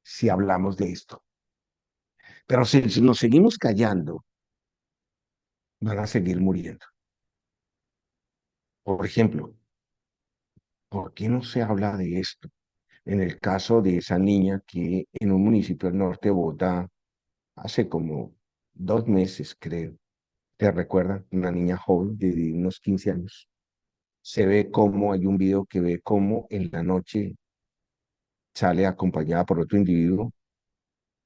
si hablamos de esto. Pero si nos seguimos callando, van a seguir muriendo. Por ejemplo, ¿por qué no se habla de esto? En el caso de esa niña que en un municipio del norte de Bogotá, hace como 2 meses, creo, ¿te recuerdan? Una niña joven de unos 15 años. Se ve cómo, hay un video que ve cómo en la noche sale acompañada por otro individuo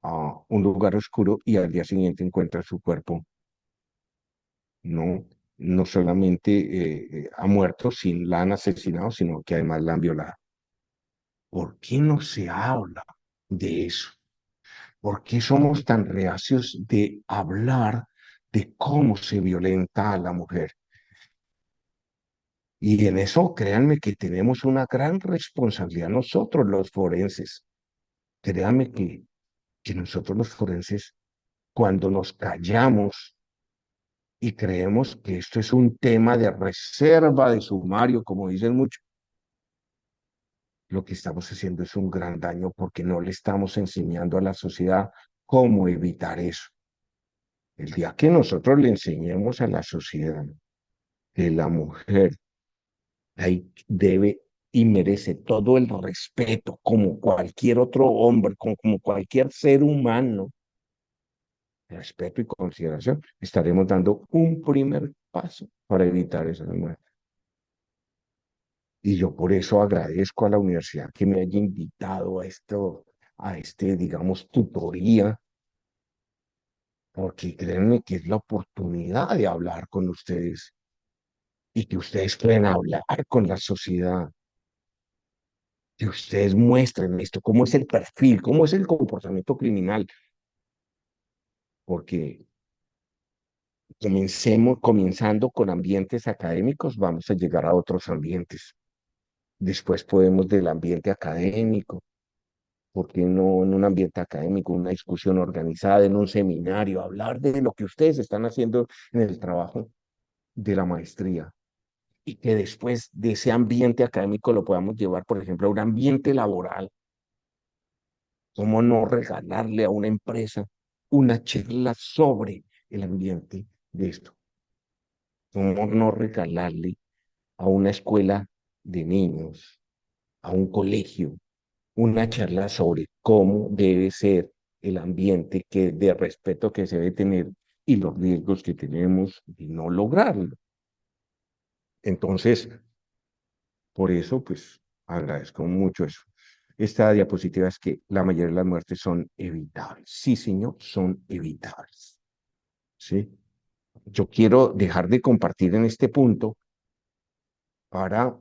a un lugar oscuro y al día siguiente encuentra su cuerpo. No solamente ha muerto, sin la han asesinado, sino que además la han violado. ¿Por qué no se habla de eso? ¿Por qué somos tan reacios de hablar de cómo se violenta a la mujer? Y en eso, créanme que tenemos una gran responsabilidad nosotros los forenses. Créanme que nosotros los forenses, cuando nos callamos y creemos que esto es un tema de reserva de sumario, como dicen muchos, lo que estamos haciendo es un gran daño porque no le estamos enseñando a la sociedad cómo evitar eso. El día que nosotros le enseñemos a la sociedad que la mujer ahí debe y merece todo el respeto como cualquier otro hombre, como cualquier ser humano, respeto y consideración, estaremos dando un primer paso para evitar esa muerte. Y yo por eso agradezco a la universidad que me haya invitado a esto, digamos, tutoría porque créanme que es la oportunidad de hablar con ustedes y que ustedes pueden hablar con la sociedad, que ustedes muestren esto, cómo es el perfil, cómo es el comportamiento criminal, porque comenzando con ambientes académicos, vamos a llegar a otros ambientes. Después podemos del ambiente académico, ¿por qué no en un ambiente académico, una discusión organizada, en un seminario, hablar de lo que ustedes están haciendo en el trabajo de la maestría? Y que después de ese ambiente académico lo podamos llevar, por ejemplo, a un ambiente laboral. ¿Cómo no regalarle a una empresa una charla sobre el ambiente de esto? ¿Cómo no regalarle a una escuela de niños, a un colegio, una charla sobre cómo debe ser el ambiente de respeto que se debe tener y los riesgos que tenemos de no lograrlo? Entonces, por eso, pues, agradezco mucho eso. Esta diapositiva es que la mayoría de las muertes son evitables. Sí, señor, son evitables. ¿Sí? Yo quiero dejar de compartir en este punto para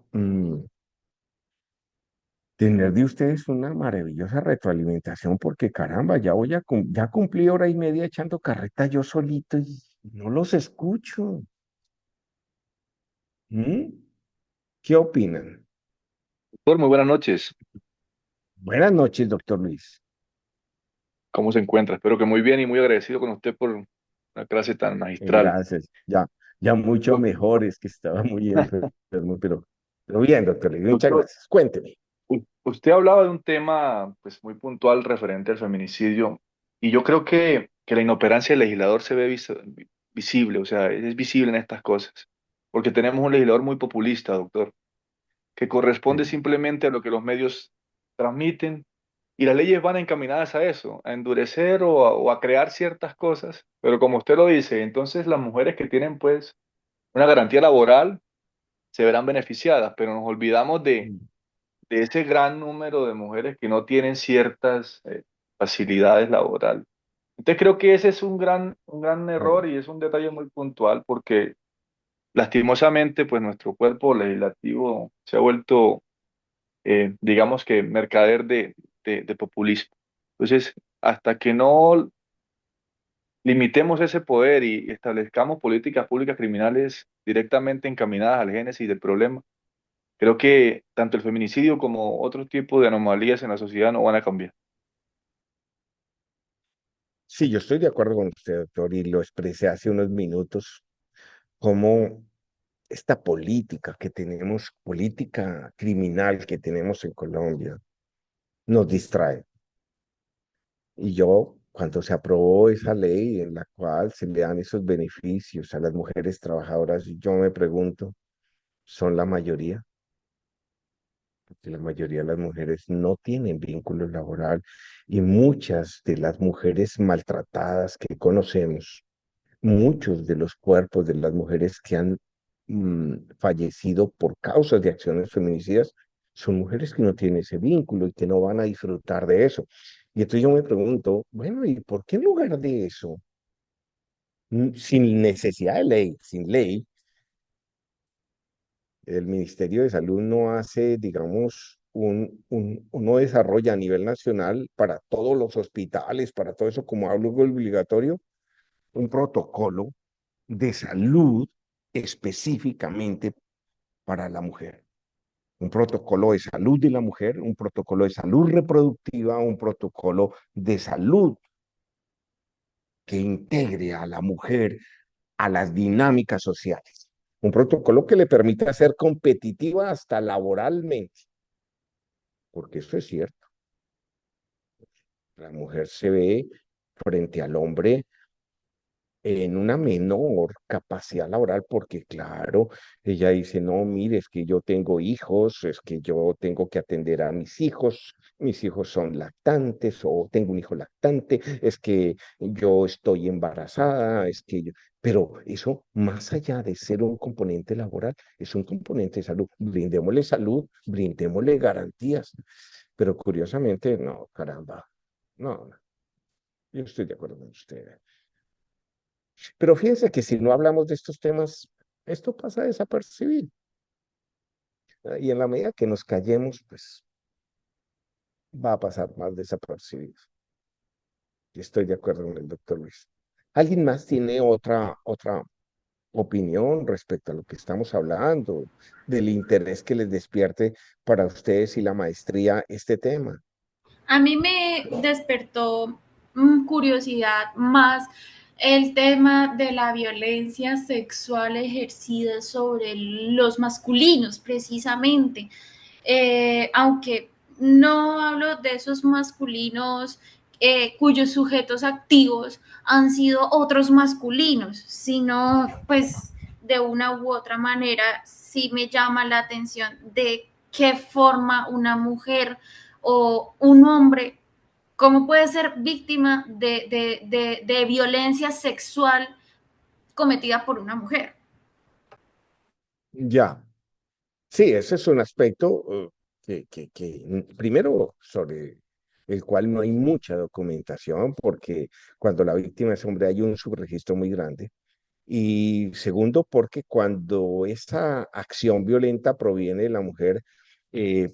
tener de ustedes una maravillosa retroalimentación, porque caramba, ya cumplí hora y media echando carreta yo solito y no los escucho. ¿Mm? ¿Qué opinan? Doctor, muy buenas noches. Buenas noches, doctor Luis. ¿Cómo se encuentra? Espero que muy bien y muy agradecido con usted por una clase tan magistral. Gracias. Ya mucho Doc- mejor, es que estaba muy enfermo, pero bien, doctor Luis, muchas Doctor, gracias. Cuénteme. usted hablaba de un tema pues, muy puntual referente al feminicidio y yo creo que la inoperancia del legislador se ve visible, o sea, es visible en estas cosas, porque tenemos un legislador muy populista, doctor, que corresponde Sí. simplemente a lo que los medios transmiten. Y las leyes van encaminadas a eso, a endurecer o a crear ciertas cosas, pero como usted lo dice, entonces las mujeres que tienen pues una garantía laboral se verán beneficiadas, pero nos olvidamos de ese gran número de mujeres que no tienen ciertas facilidades laborales. Entonces creo que ese es un gran Bueno, error y es un detalle muy puntual porque lastimosamente pues nuestro cuerpo legislativo se ha vuelto digamos que mercader de populismo. Entonces, hasta que no limitemos ese poder y establezcamos políticas públicas criminales directamente encaminadas al génesis del problema, creo que tanto el feminicidio como otro tipo de anomalías en la sociedad no van a cambiar. sí, yo estoy de acuerdo con usted, doctor, y lo expresé hace unos minutos, como esta política que tenemos, política criminal que tenemos en Colombia, nos distrae. Y yo, cuando se aprobó esa ley en la cual se le dan esos beneficios a las mujeres trabajadoras, yo me pregunto, ¿son la mayoría? Porque la mayoría de las mujeres no tienen vínculo laboral y muchas de las mujeres maltratadas que conocemos, muchos de los cuerpos de las mujeres que han fallecido por causas de acciones feminicidas son mujeres que no tienen ese vínculo y que no van a disfrutar de eso. Y entonces yo me pregunto, bueno, ¿y por qué en lugar de eso, sin necesidad de ley, sin ley, el Ministerio de Salud no hace, digamos, no desarrolla a nivel nacional para todos los hospitales, para todo eso como algo obligatorio, un protocolo de salud específicamente para la mujer? Un protocolo de salud de la mujer, un protocolo de salud reproductiva, un protocolo de salud que integre a la mujer a las dinámicas sociales. Un protocolo que le permita ser competitiva hasta laboralmente, porque eso es cierto. La mujer se ve frente al hombre en una menor capacidad laboral, porque claro, ella dice, no, mire, es que yo tengo hijos, es que yo tengo que atender a mis hijos son lactantes o tengo un hijo lactante, es que yo estoy embarazada, es que yo... Pero eso, más allá de ser un componente laboral, es un componente de salud. Brindémosle salud, brindémosle garantías. Pero curiosamente, no, caramba, no, yo estoy de acuerdo con usted. Pero fíjense que si no hablamos de estos temas, esto pasa desapercibido. Y en la medida que nos callemos, pues va a pasar más desapercibido. Y estoy de acuerdo con el doctor Luis. ¿Alguien más tiene otra opinión respecto a lo que estamos hablando, del interés que les despierte para ustedes y la maestría este tema? A mí me despertó curiosidad más el tema de la violencia sexual ejercida sobre los masculinos, precisamente. Aunque no hablo de esos masculinos cuyos sujetos activos han sido otros masculinos, sino pues de una u otra manera sí me llama la atención de qué forma una mujer o un hombre, cómo puede ser víctima de violencia sexual cometida por una mujer. Ya, sí, ese es un aspecto primero, sobre el cual no hay mucha documentación, porque cuando la víctima es hombre hay un subregistro muy grande. Y segundo, porque cuando esta acción violenta proviene de la mujer,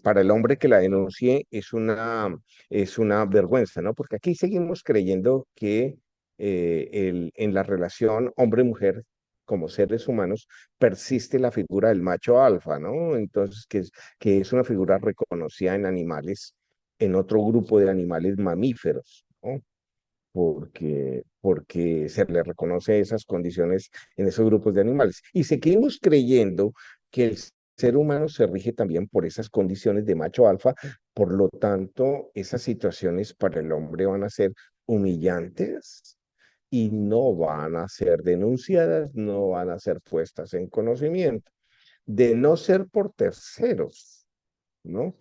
para el hombre que la denuncie es una vergüenza, ¿no? Porque aquí seguimos creyendo que en la relación hombre-mujer, como seres humanos, persiste la figura del macho alfa, ¿no? Entonces, que es una figura reconocida en animales, en otro grupo de animales mamíferos, ¿no? Porque se le reconoce esas condiciones en esos grupos de animales. Y seguimos creyendo que el ser humano se rige también por esas condiciones de macho alfa, por lo tanto, esas situaciones para el hombre van a ser humillantes y no van a ser denunciadas, no van a ser puestas en conocimiento, de no ser por terceros, ¿no?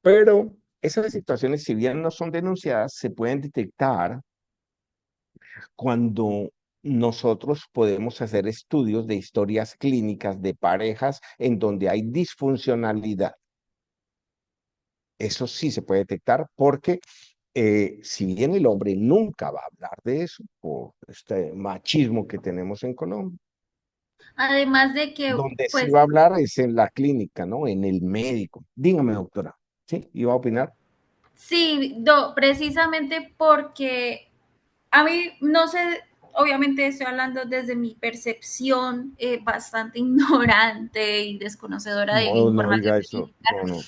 Pero esas situaciones, si bien no son denunciadas, se pueden detectar cuando nosotros podemos hacer estudios de historias clínicas de parejas en donde hay disfuncionalidad. Eso sí se puede detectar porque si bien el hombre nunca va a hablar de eso, por este machismo que tenemos en Colombia, Además de que, donde sí pues, va a hablar es en la clínica, ¿no? En el médico. Dígame, doctora. ¿Sí? ¿Iba a opinar? sí, precisamente porque a mí, no sé, obviamente estoy hablando desde mi percepción bastante ignorante y desconocedora de No, no información diga eso. médica, No, no.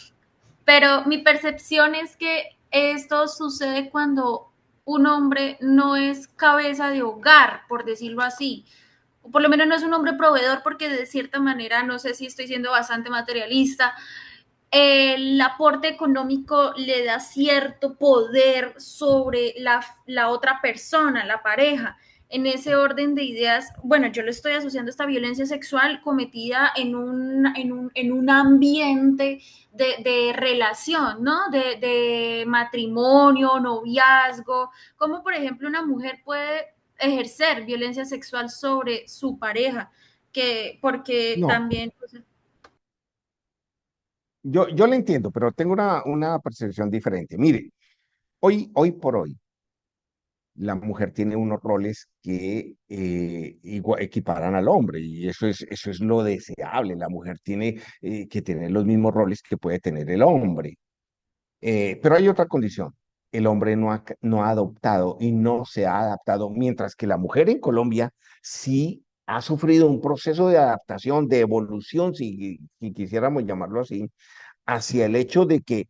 pero mi percepción es que esto sucede cuando un hombre no es cabeza de hogar, por decirlo así, o por lo menos no es un hombre proveedor, porque de cierta manera, no sé si estoy siendo bastante materialista, el aporte económico le da cierto poder sobre la otra persona, la pareja. En ese orden de ideas, bueno, yo le estoy asociando esta violencia sexual cometida en un ambiente de relación, ¿no? De matrimonio, noviazgo, como por ejemplo una mujer puede ejercer violencia sexual sobre su pareja, que porque No, también pues, yo le entiendo, pero tengo una percepción diferente. Mire, hoy por hoy, la mujer tiene unos roles que equiparan al hombre y eso es lo deseable. La mujer tiene que tener los mismos roles que puede tener el hombre. Pero hay otra condición. El hombre no ha adoptado y no se ha adaptado, mientras que la mujer en Colombia sí ha sufrido un proceso de adaptación, de evolución, si quisiéramos llamarlo así, hacia el hecho de que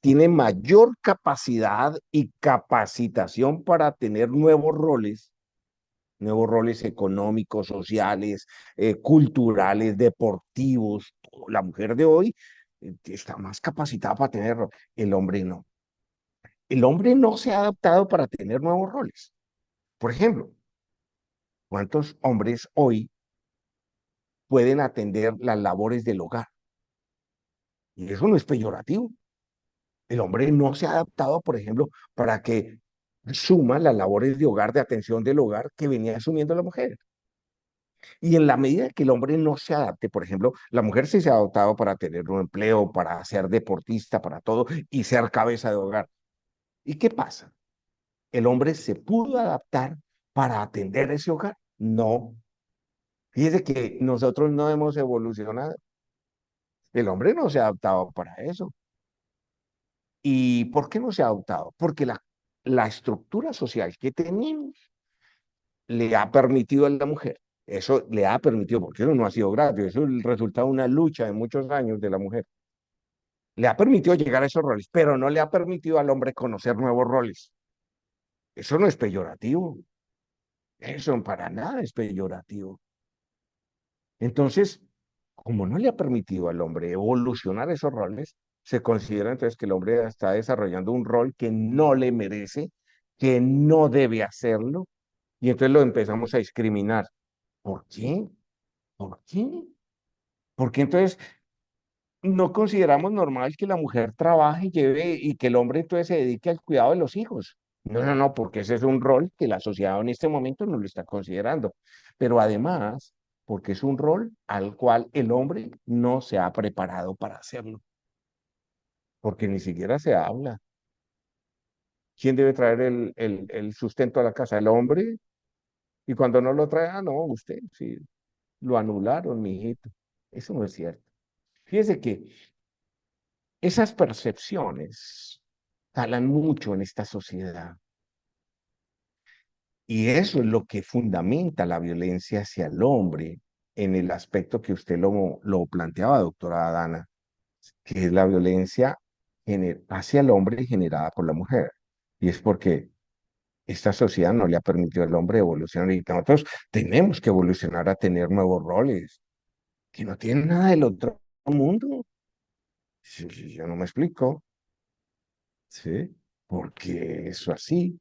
tiene mayor capacidad y capacitación para tener nuevos roles económicos, sociales, culturales, deportivos. La mujer de hoy está más capacitada para tenerlo, el hombre no. El hombre no se ha adaptado para tener nuevos roles. Por ejemplo, ¿cuántos hombres hoy pueden atender las labores del hogar? Y eso no es peyorativo. El hombre no se ha adaptado, por ejemplo, para que suma las labores de hogar, de atención del hogar que venía asumiendo la mujer. Y en la medida que el hombre no se adapte, por ejemplo, la mujer sí se ha adaptado para tener un empleo, para ser deportista, para todo y ser cabeza de hogar. ¿Y qué pasa? El hombre se pudo adaptar para atender ese hogar, No. Fíjese que nosotros no hemos evolucionado. El hombre no se ha adaptado para eso. ¿Y por qué no se ha adaptado? Porque la estructura social que tenemos le ha permitido a la mujer, eso le ha permitido, porque eso no ha sido gratis, eso es el resultado de una lucha de muchos años de la mujer, le ha permitido llegar a esos roles, pero no le ha permitido al hombre conocer nuevos roles. Eso no es peyorativo, eso para nada es peyorativo. Entonces, como no le ha permitido al hombre evolucionar esos roles, se considera entonces que el hombre está desarrollando un rol que no le merece, que no debe hacerlo, y entonces lo empezamos a discriminar. ¿Por qué? ¿Por qué? Porque entonces no consideramos normal que la mujer trabaje y lleve y que el hombre entonces se dedique al cuidado de los hijos. No, no, no, porque ese es un rol que la sociedad en este momento no lo está considerando. Pero además, porque es un rol al cual el hombre no se ha preparado para hacerlo, porque ni siquiera se habla. ¿Quién debe traer el sustento a la casa? ¿El hombre? Y cuando no lo trae, ah, no, usted, sí, lo anularon, mi hijito. Eso no es cierto. Fíjese que esas percepciones calan mucho en esta sociedad y eso es lo que fundamenta la violencia hacia el hombre en el aspecto que usted lo planteaba, doctora Adana, que es la violencia hacia el hombre generada por la mujer. Y es porque esta sociedad no le ha permitido al hombre evolucionar y nosotros tenemos que evolucionar a tener nuevos roles que no tienen nada del otro mundo. Yo no me explico, ¿sí? Porque eso así.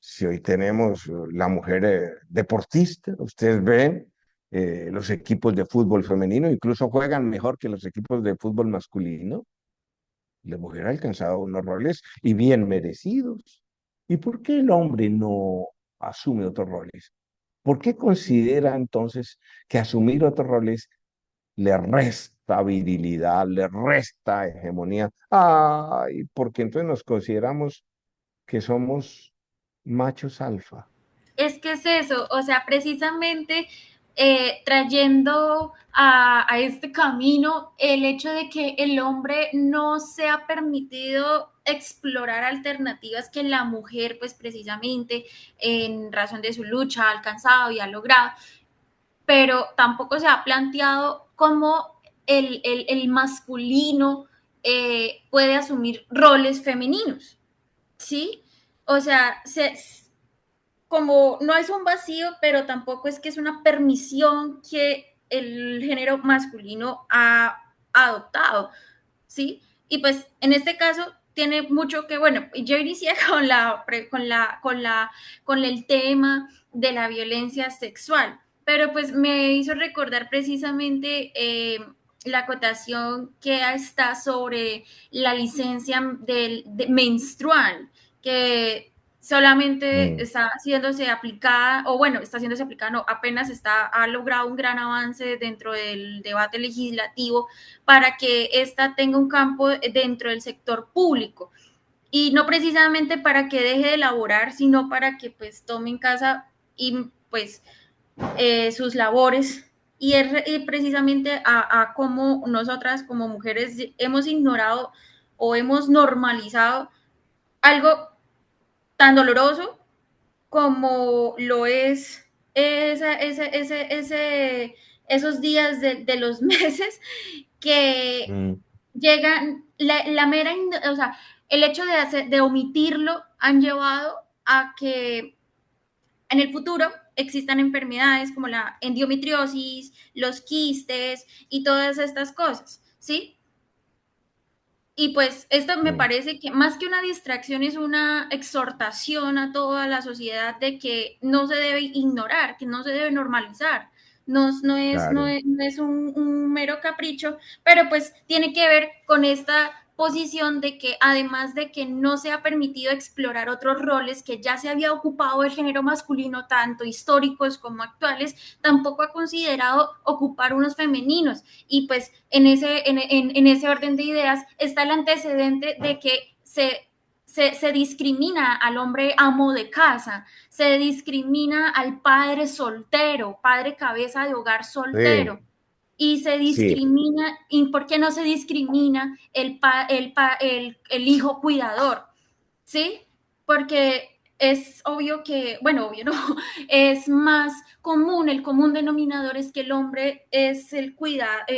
Si hoy tenemos la mujer deportista, ustedes ven los equipos de fútbol femenino, incluso juegan mejor que los equipos de fútbol masculino. La mujer ha alcanzado unos roles y bien merecidos. ¿Y por qué el hombre no asume otros roles? ¿Por qué considera entonces que asumir otros roles le resta virilidad, le resta hegemonía? Ay, porque entonces nos consideramos que somos machos alfa. Es que es eso, o sea, precisamente trayendo a este camino el hecho de que el hombre no se ha permitido explorar alternativas que la mujer, pues precisamente en razón de su lucha ha alcanzado y ha logrado, pero tampoco se ha planteado cómo el masculino puede asumir roles femeninos, ¿sí? O sea, como no es un vacío, pero tampoco es que es una permisión que el género masculino ha adoptado, ¿sí? Y pues en este caso tiene mucho que, bueno, yo inicié con el tema de la violencia sexual, pero pues me hizo recordar precisamente la acotación que está sobre la licencia menstrual, que solamente Mm, está haciéndose aplicada, o bueno, está haciéndose aplicada, no, apenas ha logrado un gran avance dentro del debate legislativo para que ésta tenga un campo dentro del sector público y no precisamente para que deje de elaborar, sino para que pues tome en casa y pues sus labores y precisamente a cómo nosotras como mujeres hemos ignorado o hemos normalizado algo tan doloroso como lo es esos días de los meses que mm, llegan, mera, o sea, el hecho de omitirlo han llevado a que en el futuro existan enfermedades como la endometriosis, los quistes y todas estas cosas, ¿sí? Y pues esto me mm, parece que más que una distracción es una exhortación a toda la sociedad de que no se debe ignorar, que no se debe normalizar. claro. No es un mero capricho, pero pues tiene que ver con esta posición de que además de que no se ha permitido explorar otros roles que ya se había ocupado el género masculino, tanto históricos como actuales, tampoco ha considerado ocupar unos femeninos. Y pues en ese orden de ideas está el antecedente de que se discrimina al hombre amo de casa, se discrimina al padre soltero, padre cabeza de hogar Sí, soltero, y se sí, discrimina, ¿y por qué no se discrimina el hijo cuidador? ¿Sí? Porque es obvio que, bueno, obvio no, es más común, el común denominador es que el hombre es el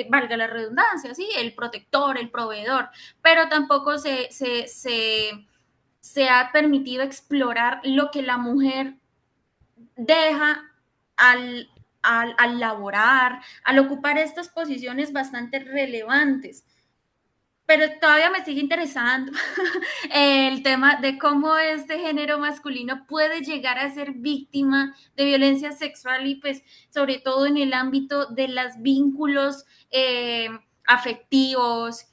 valga la redundancia, ¿sí? El protector, el proveedor, pero tampoco se ha permitido explorar lo que la mujer deja al, al laborar, al ocupar estas posiciones bastante relevantes. Pero todavía me sigue interesando el tema de cómo este género masculino puede llegar a ser víctima de violencia sexual y pues sobre todo en el ámbito de los vínculos afectivos,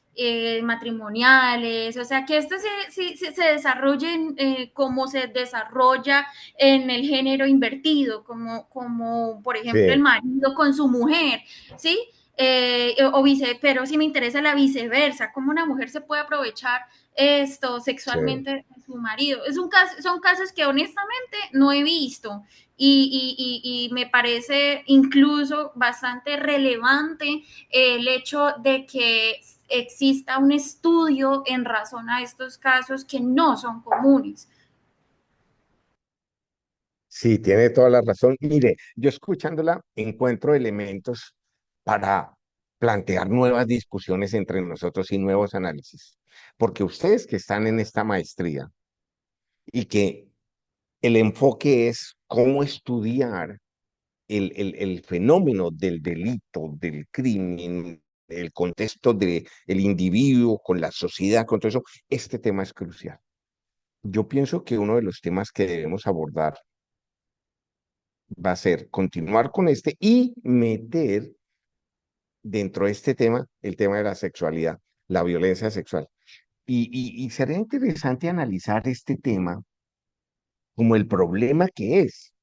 matrimoniales, o sea, que esto se desarrolle como se desarrolla en el género invertido, como por ejemplo el sí, marido con su mujer, ¿sí? Pero sí me interesa la viceversa, cómo una mujer se puede aprovechar esto sí. sexualmente de su marido. Son casos que honestamente no he visto y me parece incluso bastante relevante el hecho de que exista un estudio en razón a estos casos que no son comunes. Sí, tiene toda la razón. Mire, yo escuchándola encuentro elementos para plantear nuevas discusiones entre nosotros y nuevos análisis. Porque ustedes que están en esta maestría y que el enfoque es cómo estudiar el fenómeno del delito, del crimen, el contexto del individuo con la sociedad, con todo eso, este tema es crucial. Yo pienso que uno de los temas que debemos abordar va a ser continuar con este y meter dentro de este tema el tema de la sexualidad, la violencia sexual. Y sería interesante analizar este tema como el problema que es,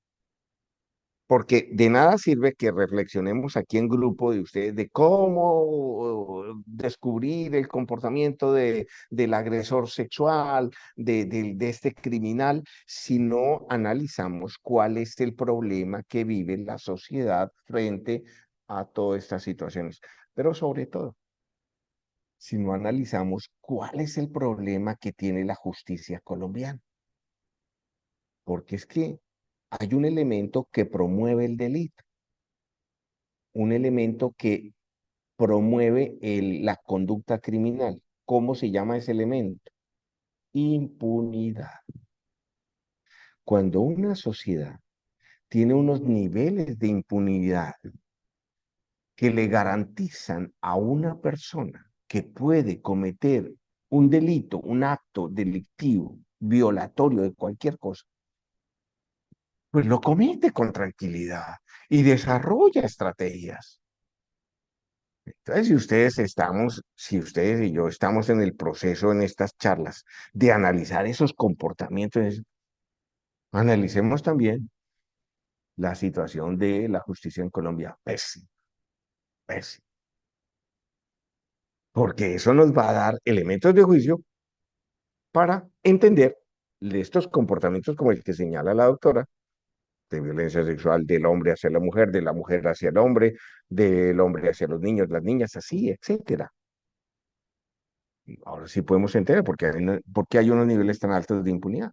porque de nada sirve que reflexionemos aquí en grupo de ustedes de cómo descubrir el comportamiento del agresor sexual, de este criminal, si no analizamos cuál es el problema que vive la sociedad frente a todas estas situaciones. Pero sobre todo, si no analizamos cuál es el problema que tiene la justicia colombiana, porque es que hay un elemento que promueve el delito, un elemento que promueve la conducta criminal. ¿Cómo se llama ese elemento? Impunidad. Cuando una sociedad tiene unos niveles de impunidad que le garantizan a una persona que puede cometer un delito, un acto delictivo, violatorio de cualquier cosa, pues lo comete con tranquilidad y desarrolla estrategias. Entonces, si ustedes y yo estamos en el proceso, en estas charlas, de analizar esos comportamientos, analicemos también la situación de la justicia en Colombia. Pésimo, pésimo. Porque eso nos va a dar elementos de juicio para entender estos comportamientos como el que señala la doctora, de violencia sexual del hombre hacia la mujer, de la mujer hacia el hombre, del hombre hacia los niños, las niñas, así, etcétera. Ahora sí podemos entender por qué hay unos niveles tan altos de impunidad.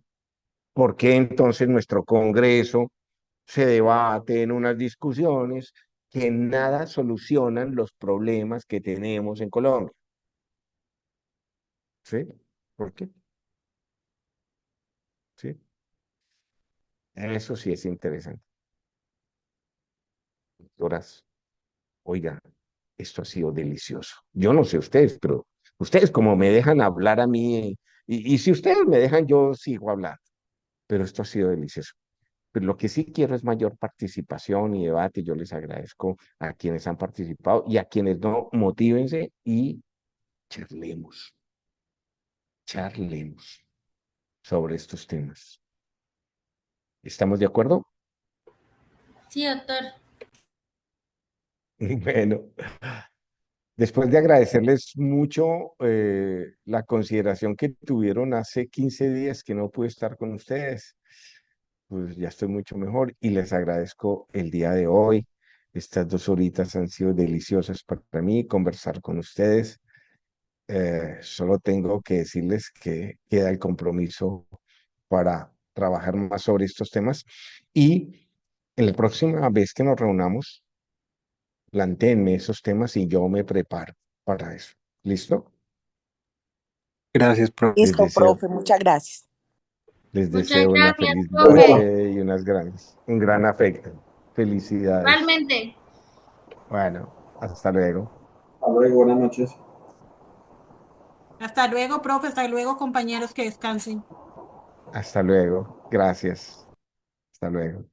¿Por qué entonces nuestro Congreso se debate en unas discusiones que nada solucionan los problemas que tenemos en Colombia? ¿Sí? ¿Por qué? ¿Sí? Eso sí es interesante. Doctoras, oiga, esto ha sido delicioso. Yo no sé ustedes, pero ustedes como me dejan hablar a mí, y si ustedes me dejan, yo sigo hablando, pero esto ha sido delicioso. Pero lo que sí quiero es mayor participación y debate. Yo les agradezco a quienes han participado y a quienes no, motívense y charlemos, charlemos sobre estos temas. ¿Estamos de acuerdo? Sí, doctor. Bueno, Después de agradecerles mucho la consideración que tuvieron hace 15 días que no pude estar con ustedes, pues ya estoy mucho mejor y les agradezco el día de hoy. Estas 2 horitas han sido deliciosas para mí, conversar con ustedes. Solo tengo que decirles que queda el compromiso para trabajar más sobre estos temas y en la próxima vez que nos reunamos, plantéenme esos temas y yo me preparo para eso. ¿Listo? Gracias, profe. Les Listo, deseo, profe, muchas gracias. les Muchas deseo una gracias, feliz profe. noche y un gran afecto. Felicidades. Igualmente. Bueno, hasta luego. Hasta luego, buenas noches. Hasta luego, profe. Hasta luego, compañeros, que descansen. Hasta luego. Gracias. Hasta luego.